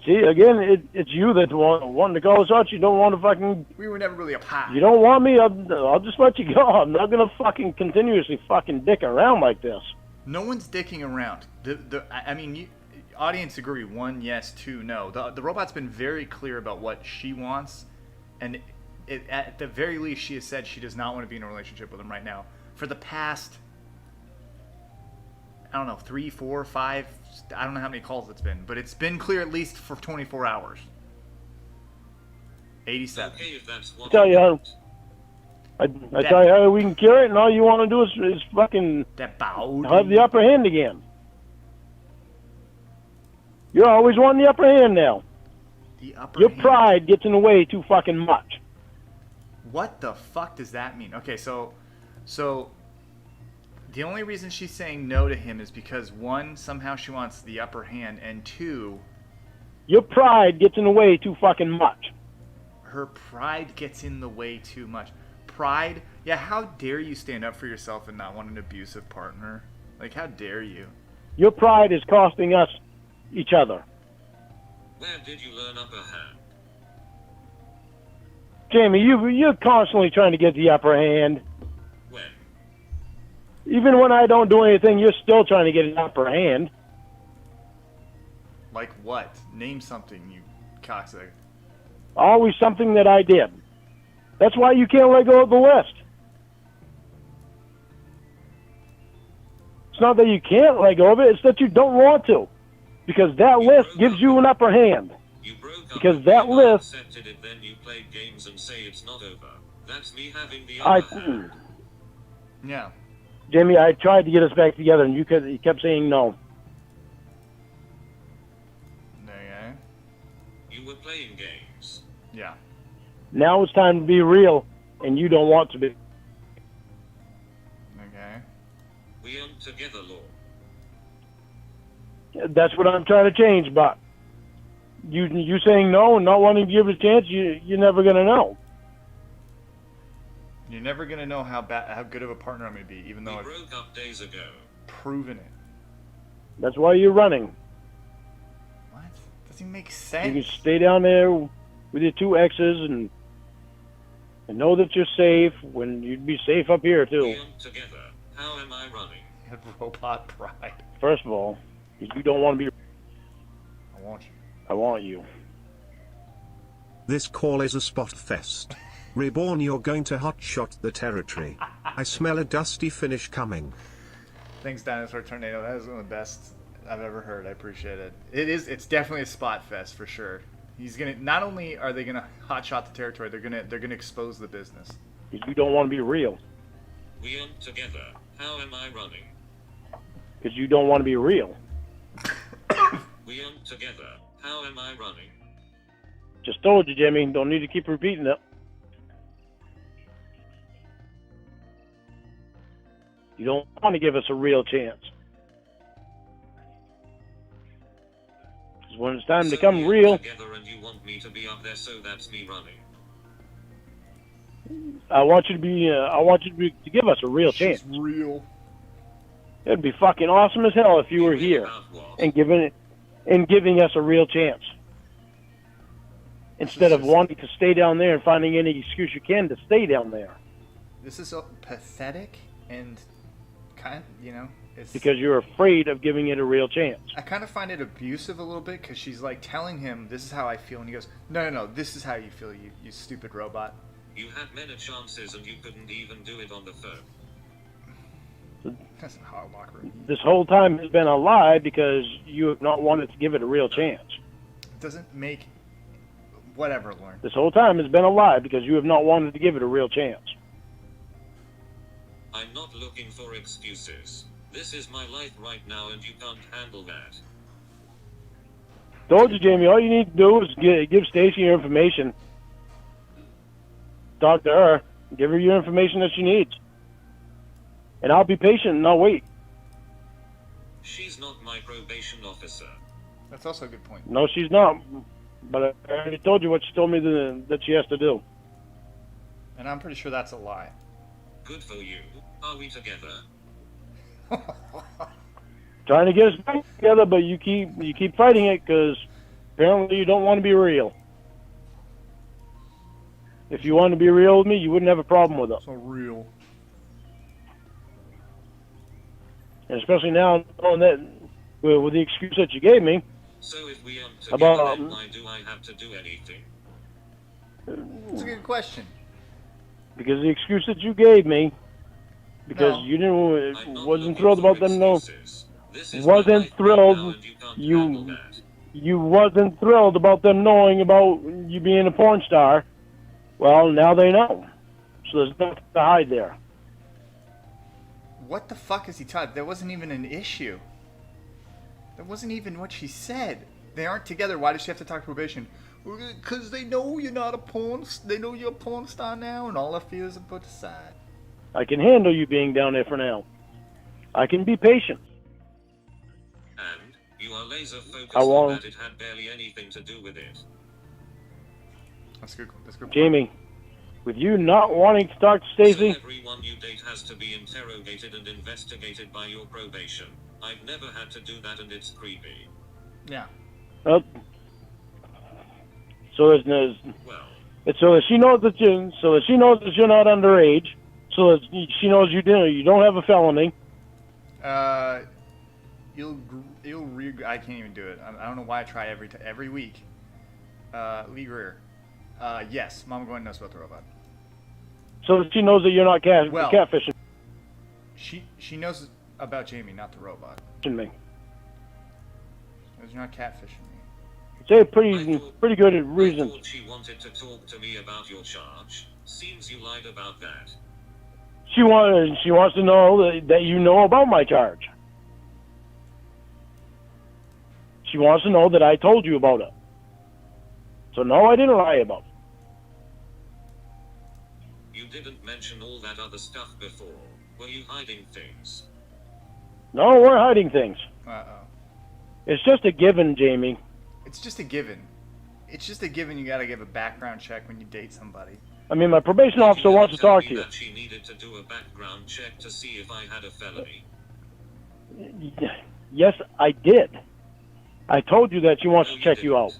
See, again, it's you that wanting to call us out. You don't want to fucking... We were never really apart. You don't want me, I'll just let you go. I'm not going to fucking continuously fucking dick around like this. No one's dicking around. I mean, audience agree. 1, yes. 2, no. The robot's been very clear about what she wants, and at the very least, she has said she does not want to be in a relationship with him right now. For the past, I don't know, 3, 4, 5, I don't know how many calls it's been, but it's been clear at least for 24 hours. 87. Okay, if that's what Tell you how. I tell you how we can cure it, and all you want to do is fucking That bow. have the upper hand again. You're always wanting the upper hand now. The upper Your hand. pride gets in the way too fucking much. What the fuck does that mean? Okay, so the only reason she's saying no to him is because one, somehow she wants the upper hand, and two, Your pride gets in the way too fucking much. her pride gets in the way too much. Pride? Yeah, how dare you stand up for yourself and not want an abusive partner? Like, how dare you? Your pride is costing us each other. Where did you learn upper hand? Jamie, you're constantly trying to get the upper hand. When? Even when I don't do anything, you're still trying to get an upper hand. Like what? Name something, you cocksucker. Always something that I did. That's why you can't let go of the list. It's not that you can't let go of it, it's that you don't want to. Because that list gives you an upper hand. You broke up Because with that me, I list- accepted it, then you played games and say it's not over. That's me having the I, upper hand. Yeah. Jamie, I tried to get us back together, and you kept saying no. Okay. You were playing games. Yeah. Now it's time to be real, and you don't want to be. Okay. We aren't together, Law. That's what I'm trying to change, but you saying no and not wanting to give it a chance, you're never going to know. You're never gonna know how good of a partner I'm gonna be, even though We I've broke up days ago. proven it. That's why you're running. What? Doesn't even make You sense. can stay down there with your two exes and know that you're safe when you'd be safe up here, too. We aren't together. How am I running? You have robot pride. First of all, you don't want to be... I want you. I want you. This call is a spot fest. Reborn, you're going to hotshot the territory. I smell a dusty finish coming. Thanks, Dinosaur Tornado. That is one of the best I've ever heard. I appreciate it. It's definitely a spot fest for sure. He's gonna. Not only are they gonna hotshot the territory, they're gonna expose the business. You don't want to be real. We aren't together. How am I running? Because you don't want to be real. We aren't together. How am I running? Just told you, Jimmy. Don't need to keep repeating it. You don't want to give us a real chance. Because when it's time to So become we aren't real, together and you want me to be up there, so that's me running. I want you to be. To give us a real chance. She's real. It'd be fucking awesome as hell if you were here About what? and giving us a real chance. Instead of wanting to stay down there and finding any excuse you can to stay down there. This is so pathetic and kind. It's Because you're afraid of giving it a real chance. I kind of find it abusive a little bit because she's like telling him, "This is how I feel," and he goes, "No, this is how you feel, you stupid robot." You had many chances and you couldn't even do it on the phone. That's a hot locker room. This whole time has been a lie because you have not wanted to give it a real chance. It doesn't make whatever, Lauren. This whole time has been a lie because you have not wanted to give it a real chance. I'm not looking for excuses. This is my life right now and you can't handle that. Told you, Jamie, all you need to do is give Stacy your information. Talk to her. Give her your information that she needs. And I'll be patient and I'll wait. She's not my probation officer. That's also a good point. No, she's not. But I already told you what she told me that she has to do. And I'm pretty sure that's a lie. Good for you. Are we together? Trying to get us back together, but you keep fighting it because apparently you don't want to be real. If you wanted to be real with me, you wouldn't have a problem with it. So real. And especially now, knowing that with the excuse that you gave me, So if we aren't together, About- then why do I have to do anything? That's a good question. because the excuse that you gave me, because No. you I'm didn't not wasn't looking thrilled for about them no, excuses. This is my wasn't life right thrilled. now and you can't You- handle that. you wasn't thrilled about them knowing about you being a porn star. Well, now they know. So there's nothing to hide there. What the fuck is he talking? There wasn't even an issue. That wasn't even what she said. They aren't together. Why does she have to talk to probation? Because they know you're not a porn. They know you're a porn star now, and all our fears are put aside. I can handle you being down there for now. I can be patient. And you are laser focused How long? on that it had barely anything to do with it. That's good. That's good. Jamie, with you not wanting to talk to So Stacy, everyone you date has to be interrogated and investigated by your probation. I've never had to do that, and it's creepy. Yeah. so there's no, Well, so that she knows that you're not underage, so that she knows you don't have a felony. I can't even do it. I don't know why I try every week. Lee Greer. Yes, Mama Gwen knows about the robot. So that she knows that you're not catfishing She knows about Jamie, not the robot. me. Because you're not catfishing me. It's a pretty good reason. I thought she wanted to talk to me about your charge. Seems you lied about that. She wants to know that you know about my charge. She wants to know that I told you about it. So no, I didn't lie about it. You didn't mention all that other stuff before. Were you hiding things? No, we're hiding things. Uh-oh. It's just a given, Jamie. It's just a given. It's just a given you gotta give a background check when you date somebody. I mean, my probation officer wants to talk to you. That she needed to do a background check to see if I had a felony. Yes, I did. I told you that she wants to check you out.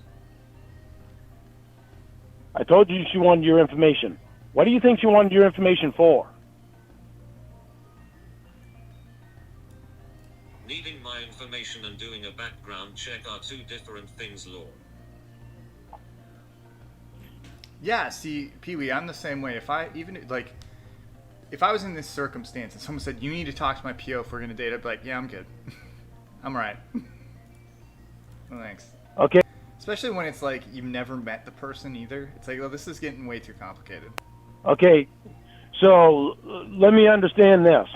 I told you she wanted your information. What do you think she wanted your information for? Needing my information and doing a background check are two different things, Lord. Yeah, see, Pee-wee, I'm the same way. If I was in this circumstance and someone said, you need to talk to my PO if we're going to date, I'd be like, yeah, I'm good. I'm alright. Well, thanks. Okay. Especially when it's like you've never met the person either. It's like, oh, this is getting way too complicated. Okay, so let me understand this.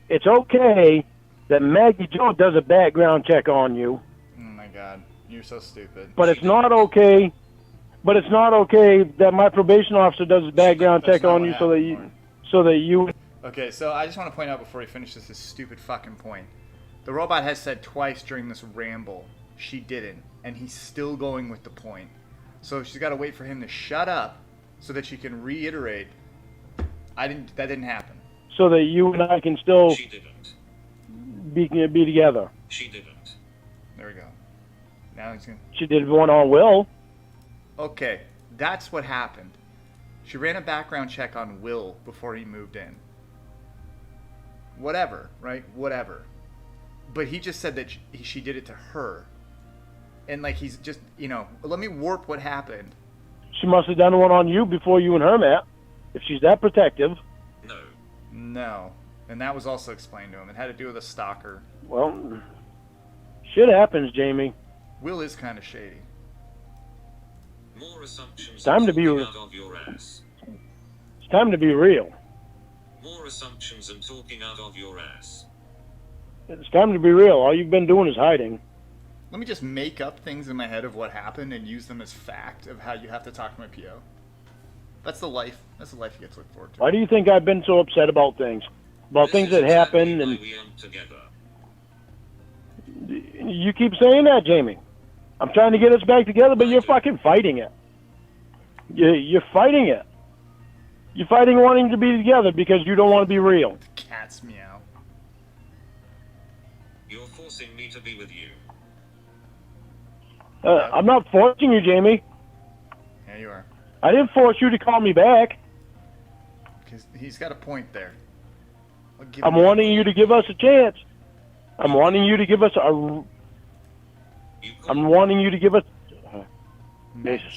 It's okay that Maggie Jo does a background check on you. Oh my god, you're so stupid. But it's not okay. But it's not okay that my probation officer does a background That's check not on what you happened, so that you. Okay, so I just want to point out before we finish this stupid fucking point. The robot has said twice during this ramble she didn't, and he's still going with the point. So she's got to wait for him to shut up so that she can reiterate. That didn't happen. So that you and I can still She didn't. be together. She didn't. There we go. Now he's gonna. She did one on Will. Okay, that's what happened. She ran a background check on Will before he moved in. Whatever, right? Whatever. But he just said that she did it to her. And like he's just, let me warp what happened. She must have done one on you before you and her met. If she's that protective. No. And that was also explained to him. It had to do with a stalker. Well, shit happens, Jamie. Will is kind of shady. More assumptions. Time to be out of your ass. It's time to be real. More assumptions and talking out of your ass. It's time to be real. All you've been doing is hiding. Let me just make up things in my head of what happened and use them as fact of how you have to talk to my PO. That's the life. That's the life you get to look forward to. Why do you think I've been so upset about things? About things that happen and We aren't together. you keep saying that, Jamie. I'm trying to get us back together, but you're fucking fighting it. You're fighting it. You're fighting wanting to be together because you don't want to be real. The cat's meow. You're forcing me to be with you. I'm not forcing you, Jamie. Yeah, you are. I didn't force you to call me back. Because he's got a point there. I'm wanting you to give us a chance. I'm wanting you to give us a... I'm wanting you to give us...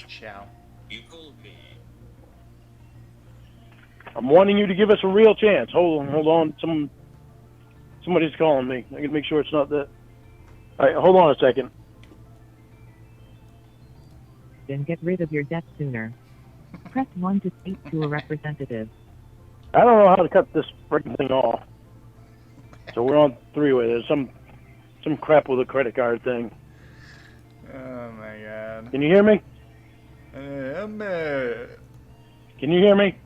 Chow. You called me. I'm wanting you to give us a real chance. Hold on. Somebody's calling me. I can make sure it's not that. All right, hold on a second. Then get rid of your debt sooner. Press 1 to speak to a representative. I don't know how to cut this freaking thing off. So we're on three-way. There's some crap with a credit card thing. Oh my god. Can you hear me? I'm Can you hear me?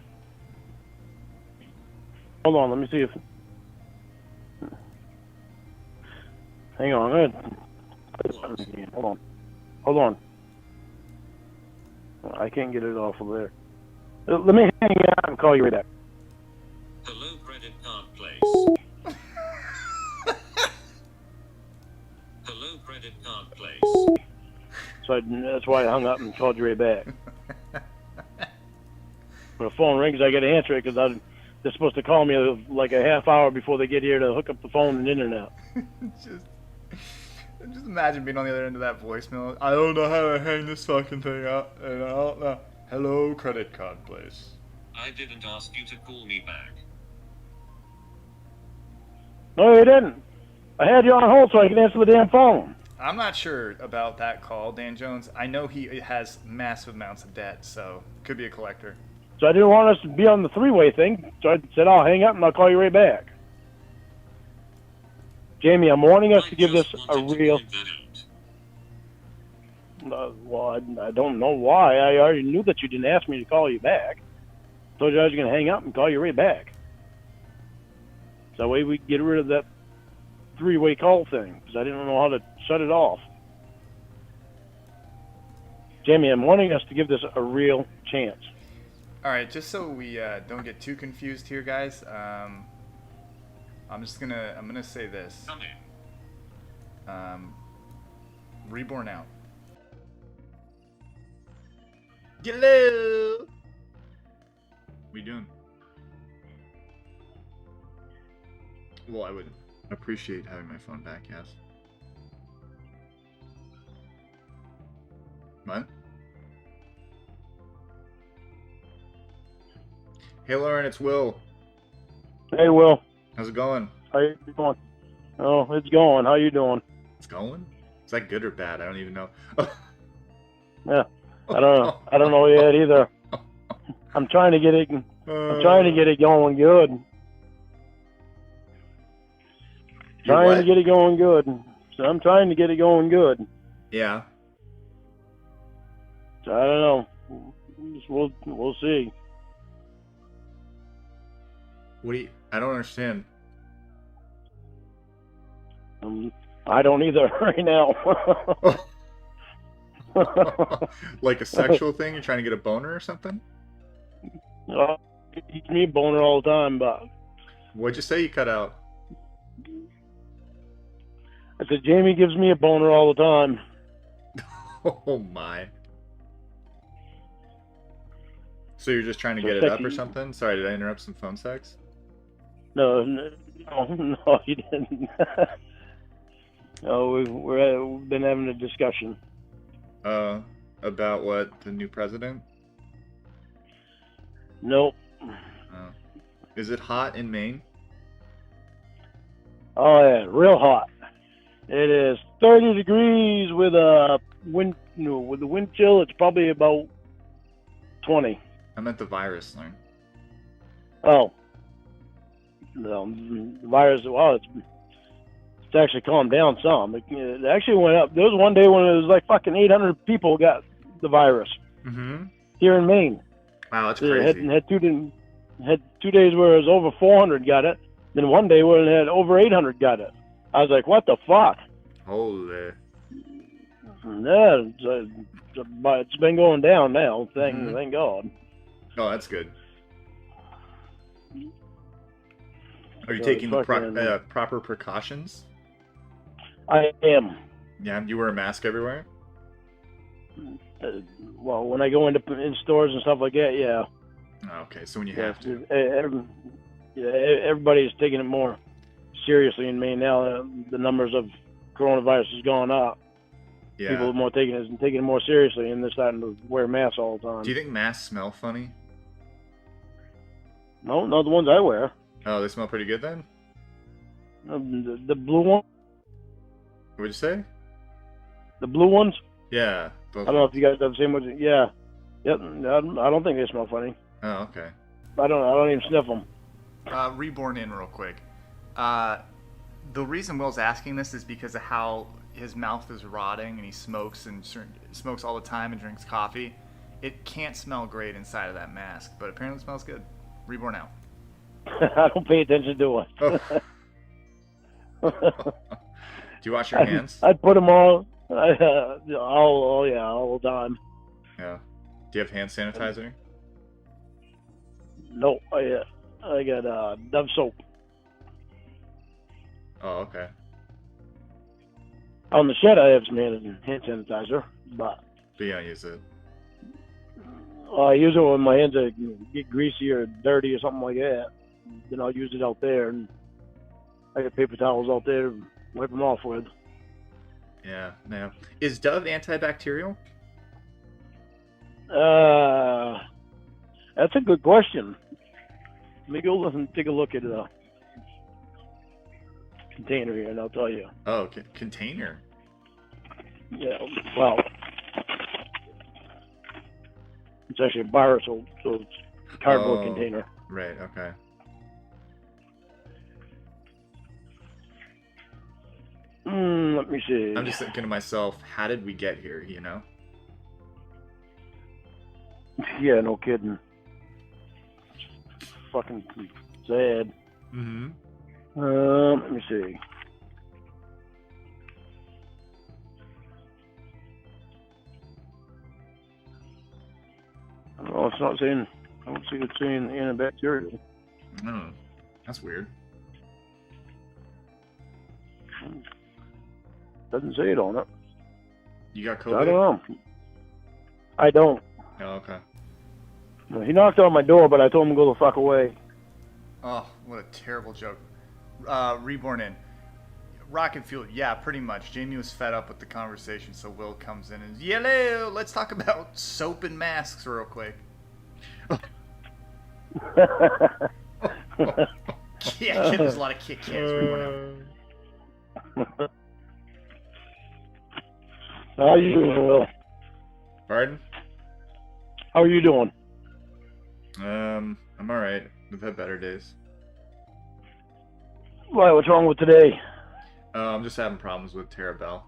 Hold on, let me see if... Hang on, Hold on. I can't get it off of there. Let me hang out and call you right back. Hello, credit card place. Hello, credit card place. So that's why I hung up and called you right back. When the phone rings, I got to answer it because they're supposed to call me like a half hour before they get here to hook up the phone and internet. Just imagine being on the other end of that voicemail. I don't know how to hang this fucking thing up, and I don't know. Hello, credit card place. I didn't ask you to call me back. No, you didn't. I had you on hold so I could answer the damn phone. I'm not sure about that call, Dan Jones. I know he has massive amounts of debt, so could be a collector. So I didn't want us to be on the three-way thing, so I said I'll hang up and I'll call you right back. Jamie, I'm warning us to give this a real... Well, I don't know why. I already knew that you didn't ask me to call you back. Told you I was going to hang up and call you right back. So that way we get rid of that three-way call thing, because I didn't know how to shut it off. Jamie, I'm wanting us to give this a real chance. All right, just so we don't get too confused here, guys. I'm gonna say this. Come in. Reborn out. Hello. What you doing? Well, I would appreciate having my phone back, yes. What? Hey, Lauren, it's Will. Hey, Will. How's it going? How you doing? Oh, it's going. How you doing? It's going? Is that good or bad? I don't even know. Yeah, I don't know. I don't know yet either. I'm trying to get it. I'm trying to get it going good. Trying to get it going good. So I'm trying to get it going good. Yeah. So I don't know. We'll see. What do you? I don't understand. I don't either right now. Like a sexual thing? You're trying to get a boner or something? It keeps me a boner all the time, but... What'd you say? You cut out. I said, Jamie gives me a boner all the time. Oh my. So you're just trying to get it up or something? Sorry, did I interrupt some phone sex? No, you didn't. No, we've been having a discussion. About what? The new president? Nope. Is it hot in Maine? Oh yeah, real hot. It is 30 degrees with a wind. No, with the wind chill, it's probably about 20. I meant the virus, Lauren. Oh. No, the virus. Well, it's actually calmed down some. It actually went up. There was one day when it was like fucking 800 people got the virus here in Maine. Wow, that's crazy. Had 2 days where it was over 400 got it. Then one day where it had over 800 got it. I was like, what the fuck? Holy. Yeah, it's been going down now. Thank God. Oh, that's good. Are you taking the proper precautions? I am. Yeah, you wear a mask everywhere? Well, when I go in stores and stuff like that, yeah. Oh, okay, so when you have to. Everybody's taking it more seriously in Maine now. The numbers of coronavirus has gone up. Yeah. People are more taking it more seriously, and they're starting to wear masks all the time. Do you think masks smell funny? No, not the ones I wear. Oh, they smell pretty good then? The blue one? What'd you say? The blue ones? Yeah. I don't know if you guys have the same ones. Yeah. Yep. I don't think they smell funny. Oh, okay. I don't even sniff them. Reborn in real quick. The reason Will's asking this is because of how his mouth is rotting and he smokes all the time and drinks coffee. It can't smell great inside of that mask, but apparently it smells good. Reborn out. I don't pay attention to it. Do you wash your hands? I'd put them all. All the time. Yeah. Do you have hand sanitizer? No, I got Dove soap. Oh, okay. On the shed, I have some hand sanitizer, but But you don't use it. I use it when my hands get greasy or dirty or something like that. Then I'll use it out there, and I got paper towels out there to wipe them off with. Yeah, no. Is Dove antibacterial? That's a good question. Let me go and take a look at the container here, and I'll tell you. Oh, container. Yeah, well, it's actually a bar, so it's a cardboard container. Right, okay. Let me see. I'm just thinking to myself, how did we get here, you know? Yeah, no kidding. Fucking sad. Mm-hmm. Let me see. Oh, it's not saying. I don't see it saying antibacterial. Oh, that's weird. Doesn't say it on it. You got So COVID? I don't know. I don't. Oh, okay. Well, he knocked on my door, but I told him to go the fuck away. Oh, what a terrible joke. Reborn in. Rocket fuel. Yeah, pretty much. Jamie was fed up with the conversation, so Will comes in and, hello, let's talk about soap and masks real quick. Yeah, there's a lot of Kit Kats. Reborn out. How are you doing, Will? Pardon? How are you doing? I'm alright. We've had better days. Why, what's wrong with today? I'm just having problems with Tara Bell.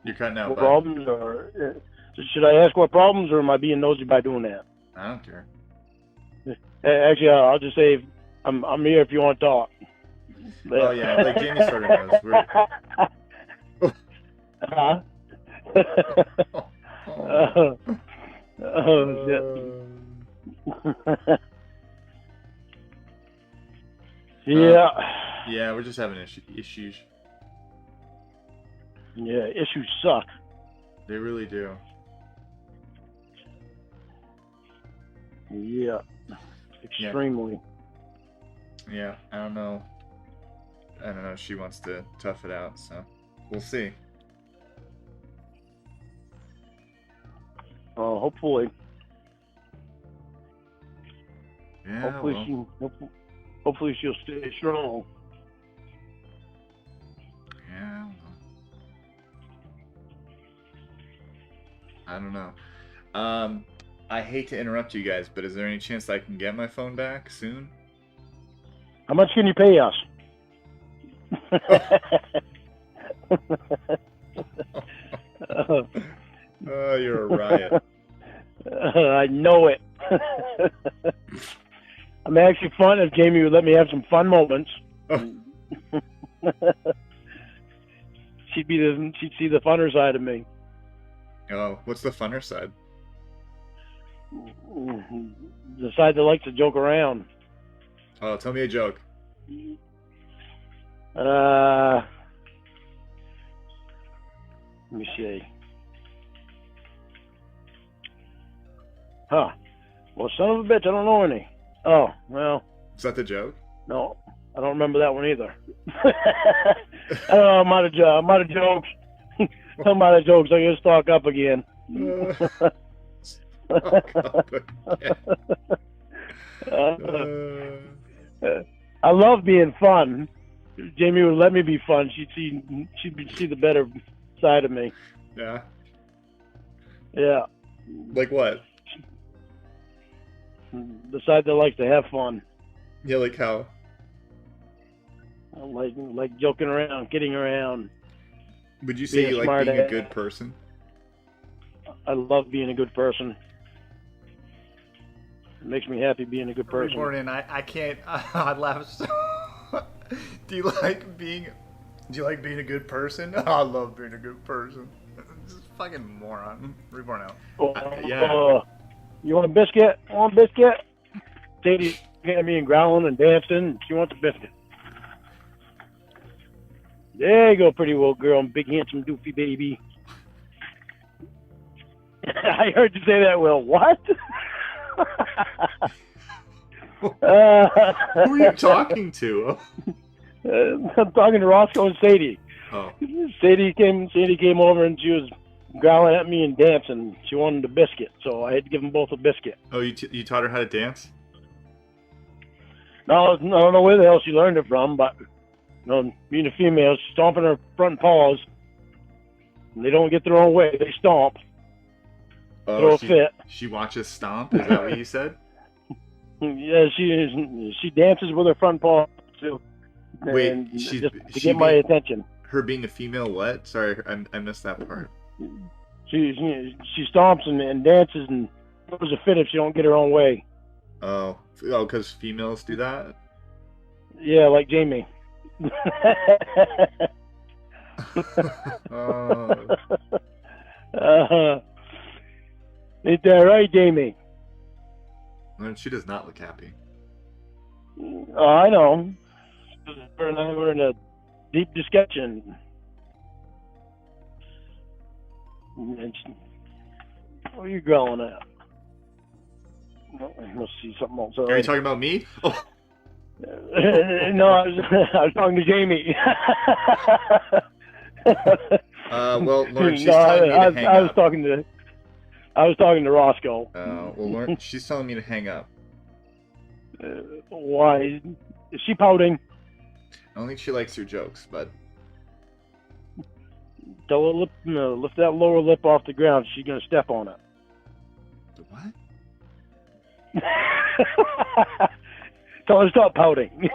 You're cutting out, bud. Problems, or should I ask what problems, or am I being nosy by doing that? I don't care. Actually, I'll just say I'm here if you want to talk. Oh, yeah, like Jamie sort of knows. Huh? Shit. Yeah. Yeah, we're just having issues. Yeah, issues suck. They really do. Yeah. Extremely. Yeah, I don't know. She wants to tough it out, so we'll see. Hopefully. Yeah, Hopefully she'll stay strong. Yeah. I don't know. I hate to interrupt you guys, but is there any chance I can get my phone back soon? How much can you pay us? Oh, you're a riot. I know it. I'm actually fun if Jamie would let me have some fun moments. She'd see the funner side of me. Oh, what's the funner side? The side that likes to joke around. Oh, tell me a joke. Let me see. Huh. Well, son of a bitch, I don't know any. Oh, well. Is that the joke? No, I don't remember that one either. I don't know, I'm out of jokes. I'm out of jokes. I gotta stock up again. Stock up again. I love being fun. If Jamie would let me be fun, she'd see the better side of me. Yeah. Yeah. Like what? The side that likes to have fun. Yeah, like how? Like joking around, kidding around. Would you say Being you like smart being a ass. good person? I love being a good person. It makes me happy being a good person. Reborn, I can't. I laugh so. Do you like being a good person? I love being a good person. Just fucking moron. Reborn out. Yeah. You want a biscuit? Want a biscuit? Sadie's looking at me and growling and dancing. She wants a biscuit. There you go, pretty little girl and big handsome doofy baby. I heard you say that, Will. What? Who are you talking to? I'm talking to Roscoe and Sadie. Oh. Sadie came over and she was growling at me and dancing. She wanted a biscuit, so I had to give them both a biscuit. Oh, you taught her how to dance? No, I don't know where the hell she learned it from, but being a female, stomping her front paws. And they don't get their own way. They stomp. Throw a fit. She watches stomp? Is that what you said? Yeah, she dances with her front paws too. Wait, to get my attention. Her being a female what? Sorry, I missed that part. She stomps and dances and throws a fit if she don't get her own way. Oh, because females do that? Yeah, like Jamie. Ain't that right, Jamie? She does not look happy. Oh, I know. We're in a deep discussion. What are you growling at? I must see something else. Are you talking about me? Oh. No, I was talking to Jamie. Well, Lauren, she's telling me to hang up. I was talking to Roscoe. Well, Lauren, she's telling me to hang up. Why? Is she pouting? I don't think she likes your jokes, but... Tell her lift that lower lip off the ground. She's gonna step on it. What? Tell her to stop pouting.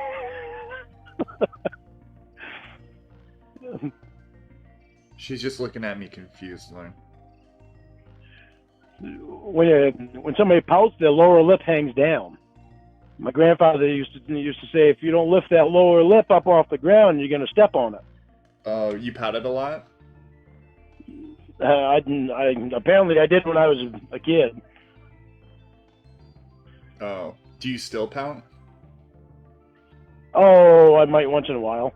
She's just looking at me confused, Lauren. When somebody pouts, their lower lip hangs down. My grandfather used to say, if you don't lift that lower lip up off the ground, you're gonna step on it. Oh, you pouted a lot? Apparently I did when I was a kid. Oh, do you still pout? Oh, I might once in a while.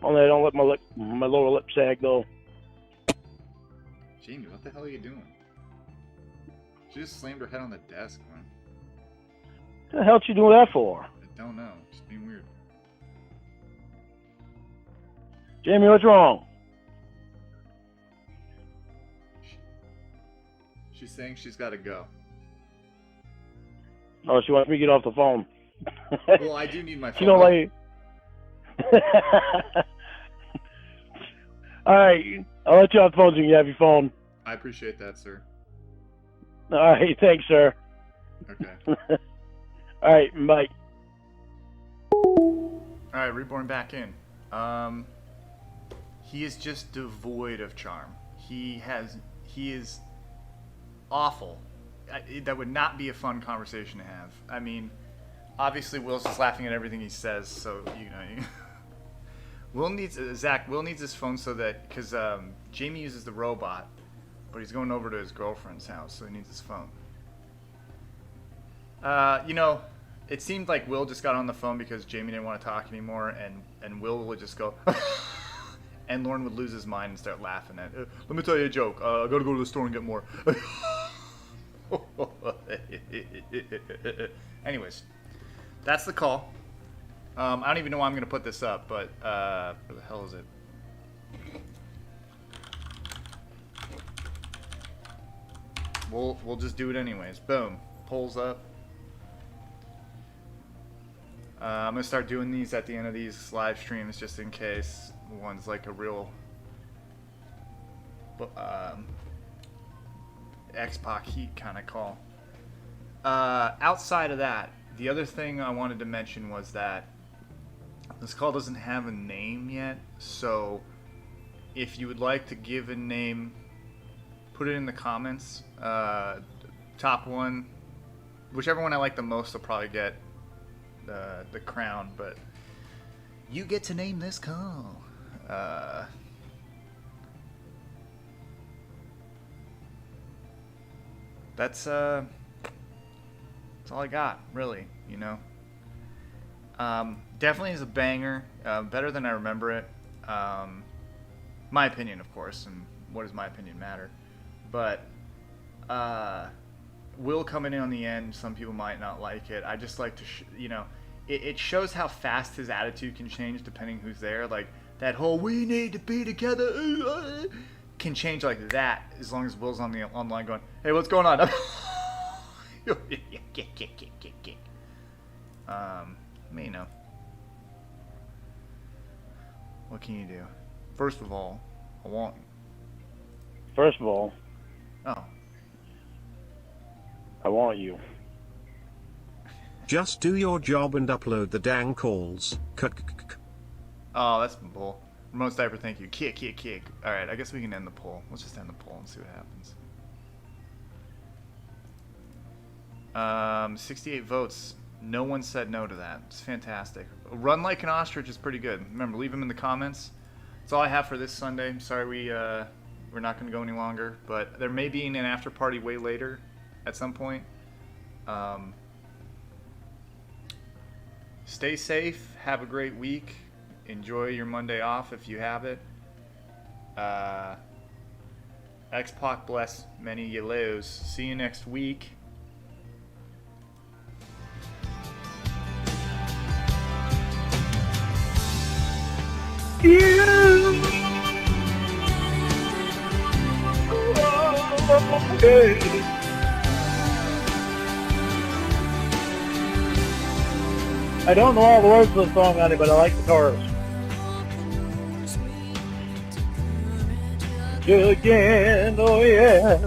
Only I don't let my lower lip sag though. Jamie, what the hell are you doing? She just slammed her head on the desk, man. What the hell did you do that for? I don't know. Just being weird. Jamie, what's wrong? She's saying she's got to go. Oh, she wants me to get off the phone. Well, I do need my phone. She don't like. All right, I'll let you off the phone so you can have your phone. I appreciate that, sir. All right, thanks, sir. Okay. All right, bye. All right, Reborn back in. He is just devoid of charm. He is awful. That would not be a fun conversation to have. I mean, obviously Will's just laughing at everything he says, so you know. Will needs his phone so that because Jamie uses the robot, but he's going over to his girlfriend's house, so he needs his phone. You know, it seemed like Will just got on the phone because Jamie didn't want to talk anymore, and Will would just go, and Lauren would lose his mind and start laughing at. Let me tell you a joke. I gotta go to the store and get more. Anyways, that's the call. I don't even know why I'm gonna put this up, but where the hell is it? We'll just do it anyways. Boom, polls up. I'm gonna start doing these at the end of these live streams just in case one's like a real X-Pac Heat kind of call. Outside of that, the other thing I wanted to mention was that this call doesn't have a name yet, so if you would like to give a name, put it in the comments. Top one, whichever one I like the most will probably get the crown, but you get to name this call. That's all I got, really, you know. Definitely is a banger, better than I remember it. My opinion, of course, and what does my opinion matter? But Will coming in on the end, some people might not like it. I just like to, you know, it shows how fast his attitude can change depending who's there. Like that whole "we need to be together" can change like that as long as Will's on the line going, "Hey, what's going on?" You know, what can you do? First of all, I want. First of all, Oh. I want you. Just do your job and upload the dang calls. Oh, that's bull. Remote Diaper, thank you. Kick. Alright, I guess we can end the poll. Let's just end the poll and see what happens. 68 votes. No one said no to that. It's fantastic. Run like an ostrich is pretty good. Remember, leave them in the comments. That's all I have for this Sunday. Sorry we're not going to go any longer, but there may be an after party way later at some point. Stay safe. Have a great week. Enjoy your Monday off if you have it. X-Pac bless many yellows. See you next week. I don't know all the words to the song, honey, but I like the chorus. You again, oh yeah.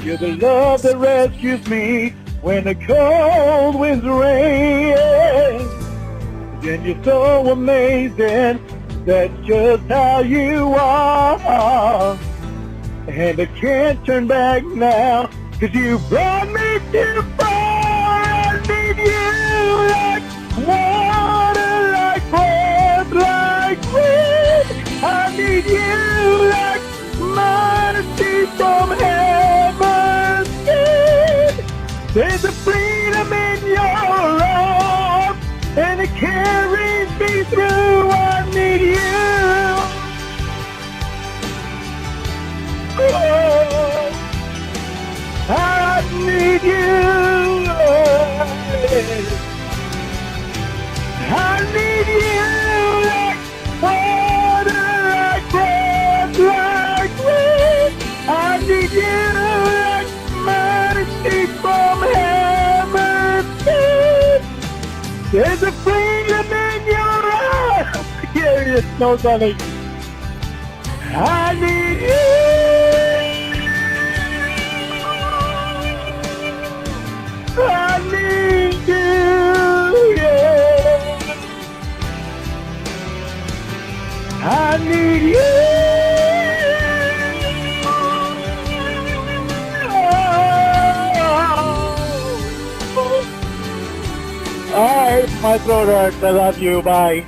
You're the love that rescues me when the cold winds rain. And you're so amazing, that's just how you are. And I can't turn back now, 'cause you brought me too far. I need you like water, like breath, like wind. I need you like mercy from heaven's gate. There's a freedom in your arms, and it carries me through. I need you. Oh, I need you. I need you like water, like breath, like wind. I need you like mercy from heaven's gate. There's a freedom in your eyes. Yeah, it's no darling. I need you. I need you, yeah. I need you. Alright, my throat hurts. I love you. Bye.